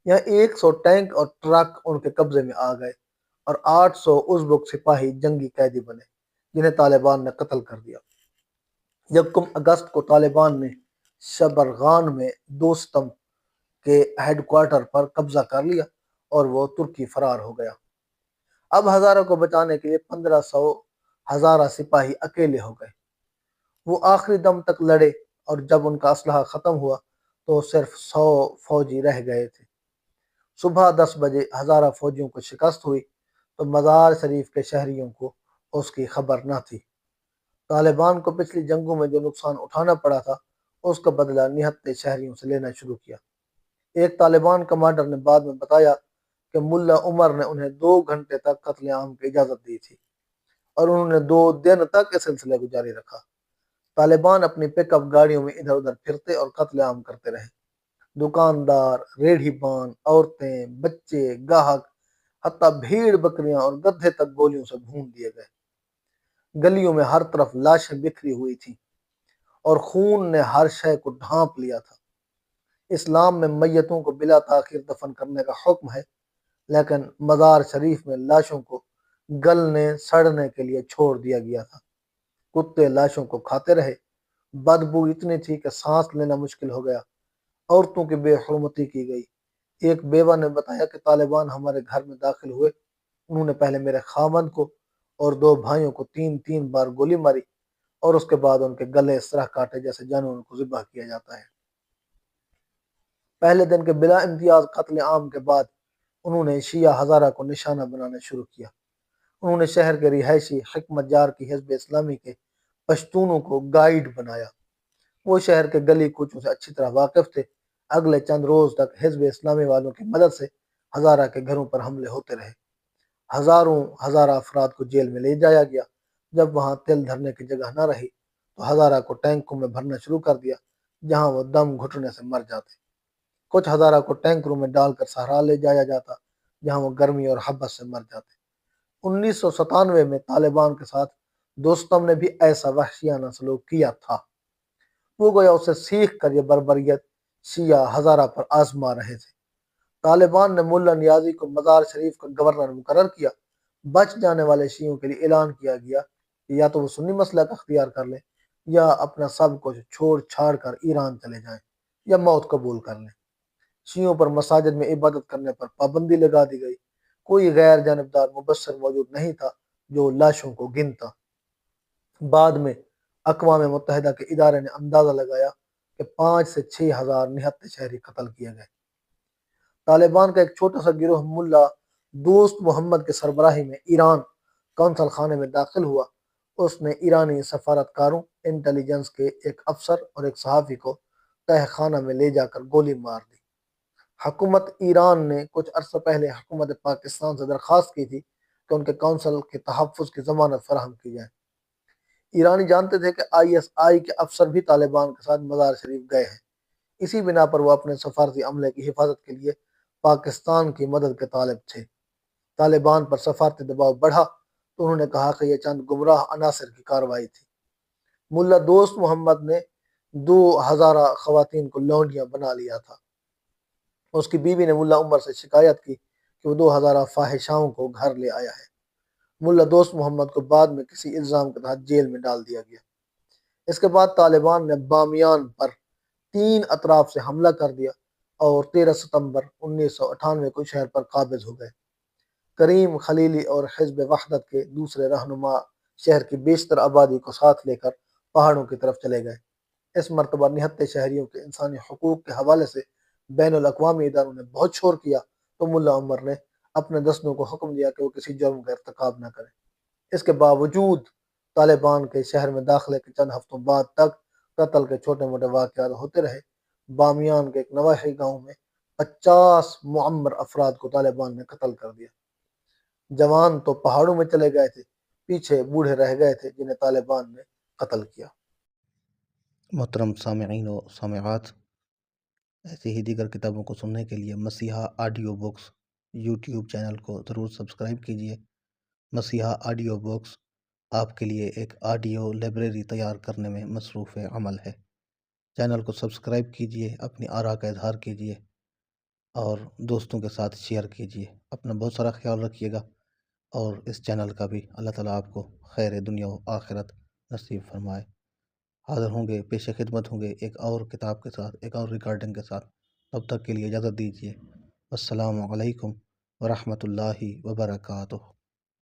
یہاں 100 ٹینک اور ٹرک ان کے قبضے میں آ گئے اور 800 ازبک سپاہی جنگی قیدی بنے، جنہیں طالبان نے قتل کر دیا۔ یکم اگست کو طالبان نے شبرغان میں 2 ستم کے ہیڈ کوارٹر پر قبضہ کر لیا اور وہ ترکی فرار ہو گیا۔ اب ہزارہ کو بچانے کے لیے 1500 ہزارہ سپاہی اکیلے ہو گئے۔ وہ آخری دم تک لڑے اور جب ان کا اسلحہ ختم ہوا تو صرف 100 فوجی رہ گئے تھے۔ صبح 10 بجے ہزارہ فوجیوں کو شکست ہوئی تو مزار شریف کے شہریوں کو اس کی خبر نہ تھی۔ طالبان کو پچھلی جنگوں میں جو نقصان اٹھانا پڑا تھا اس کا بدلہ نہتے شہریوں سے لینا شروع کیا۔ ایک طالبان کمانڈر نے بعد میں بتایا کہ ملا عمر نے انہیں 2 گھنٹے تک قتل عام کی اجازت دی تھی اور انہوں نے 2 دن تک اس سلسلے کو جاری رکھا۔ طالبان اپنی پک اپ گاڑیوں میں ادھر ادھر پھرتے اور قتل عام کرتے رہے۔ دکاندار، ریڑھی بان، عورتیں، بچے، گاہک، حتیٰ بھیڑ بکریاں اور گدھے تک گولیوں سے بھون دیے گئے۔ گلیوں میں ہر طرف لاشیں بکھری ہوئی تھیں اور خون نے ہر شے کو ڈھانپ لیا تھا۔ اسلام میں میتوں کو بلا تاخیر دفن کرنے کا حکم ہے، لیکن مزار شریف میں لاشوں کو گلنے سڑنے کے لیے چھوڑ دیا گیا تھا۔ کتے لاشوں کو کھاتے رہے، بدبو اتنی تھی کہ سانس لینا مشکل ہو گیا۔ عورتوں کی بے حرمتی کی گئی۔ ایک بیوہ نے بتایا کہ طالبان ہمارے گھر میں داخل ہوئے، انہوں نے پہلے میرے خاوند کو اور 2 بھائیوں کو 3 بار گولی ماری اور اس کے بعد ان کے گلے اس طرح کاٹے جیسے جانوروں کو ذبح کیا جاتا ہے۔ پہلے دن کے بلا امتیاز قتل عام کے بعد انہوں نے شیعہ ہزارہ کو نشانہ بنانا شروع کیا۔ انہوں نے شہر کے رہائشی حکمت جار کی حزب اسلامی کے پشتونوں کو گائیڈ بنایا۔ وہ شہر کے گلی کوچوں سے اچھی طرح واقف تھے۔ اگلے چند روز تک حزب اسلامی والوں کی مدد سے ہزارہ کے گھروں پر حملے ہوتے رہے۔ ہزاروں ہزارہ افراد کو جیل میں لے جایا گیا۔ جب وہاں تل دھرنے کی جگہ نہ رہی تو ہزارہ کو ٹینکوں میں بھرنا شروع کر دیا، جہاں وہ دم گھٹنے سے مر جاتے۔ کچھ ہزارہ کو ٹینکروں میں ڈال کر صحرا لے جایا جاتا، جہاں وہ گرمی اور حبس سے مر جاتے۔ 1997 میں طالبان کے ساتھ دوستم نے بھی ایسا وحشیانہ سلوک کیا تھا۔ وہ گویا اسے سیکھ کر یہ بربریت شیعہ ہزارہ پر آزما رہے تھے۔ طالبان نے ملا نیازی کو مزار شریف کا گورنر مقرر کیا۔ بچ جانے والے شیعوں کے لیے اعلان کیا گیا کہ یا تو وہ سنی مسلک اختیار کر لیں یا اپنا سب کچھ چھوڑ چھاڑ کر ایران چلے جائیں یا موت قبول کر لیں۔ شیعوں پر مساجد میں عبادت کرنے پر پابندی لگا دی گئی۔ کوئی غیر جانبدار مبصر موجود نہیں تھا جو لاشوں کو گنتا۔ بعد میں اقوام متحدہ کے ادارے نے اندازہ لگایا کہ 5 سے 6 ہزار نہتے شہری قتل کیے گئے۔ طالبان کا ایک چھوٹا سا گروہ ملا دوست محمد کے سربراہی میں ایران کونسل خانے میں داخل ہوا۔ اس نے ایرانی سفارتکاروں، انٹیلیجنس کے ایک افسر اور ایک صحافی کو تہہ خانہ میں لے جا کر گولی مار دی۔ حکومت ایران نے کچھ عرصہ پہلے حکومت پاکستان سے درخواست کی تھی کہ ان کے کونسل کے تحفظ کی ضمانت فراہم کی جائے۔ ایرانی جانتے تھے کہ ISI کے افسر بھی طالبان کے ساتھ مزار شریف گئے ہیں، اسی بنا پر وہ اپنے سفارتی عملے کی حفاظت کے لیے پاکستان کی مدد کے طالب تھے۔ طالبان پر سفارتی دباؤ بڑھا تو انہوں نے کہا کہ یہ چند گمراہ عناصر کی کارروائی تھی۔ ملا دوست محمد نے 2 ہزارہ خواتین کو لونڈیاں بنا لیا تھا۔ اس کی بیوی نے ملا عمر سے شکایت کی کہ وہ 2 ہزارہ فاحشاؤں کو گھر لے آیا ہے۔ ملا دوست محمد کو بعد میں کسی الزام کے تحت جیل میں ڈال دیا گیا۔ اس کے بعد طالبان نے بامیان پر 3 اطراف سے حملہ کر دیا اور 13 ستمبر 1998 کو شہر پر قابض ہو گئے۔ کریم خلیلی اور حزب وحدت کے دوسرے رہنما شہر کی بیشتر آبادی کو ساتھ لے کر پہاڑوں کی طرف چلے گئے۔ اس مرتبہ نہتے شہریوں کے انسانی حقوق کے حوالے سے بین الاقوامی اداروں نے بہت شور کیا تو ملا عمر نے اپنے دستوں کو حکم دیا کہ وہ کسی جرم کا ارتکاب نہ کریں۔ اس کے باوجود طالبان کے شہر میں داخلے کے چند ہفتوں بعد تک قتل کے چھوٹے موٹے واقعات ہوتے رہے۔ بامیان کے ایک نواحی گاؤں میں 50 معمر افراد کو طالبان نے قتل کر دیا۔ جوان تو پہاڑوں میں چلے گئے تھے، پیچھے بوڑھے رہ گئے تھے جنہیں طالبان نے قتل کیا۔ محترم سامعین و سامعات، ایسی ہی دیگر کتابوں کو سننے کے لیے مسیحا آڈیو بکس یوٹیوب چینل کو ضرور سبسکرائب کیجیے۔ مسیحا آڈیو بکس آپ کے لیے ایک آڈیو لائبریری تیار کرنے میں مصروف عمل ہے۔ چینل کو سبسکرائب کیجیے، اپنی آراء کا اظہار کیجیے اور دوستوں کے ساتھ شیئر کیجیے۔ اپنا بہت سارا خیال رکھیے گا اور اس چینل کا بھی اللہ تعالیٰ آپ کو خیر دنیا و آخرت نصیب فرمائے۔ حاضر ہوں گے، پیش خدمت ہوں گے ایک اور کتاب کے ساتھ، ایک اور ریکارڈنگ کے ساتھ۔ تب تک کے لیے اجازت دیجیے۔ السلام علیکم ورحمۃ اللہ وبرکاتہ۔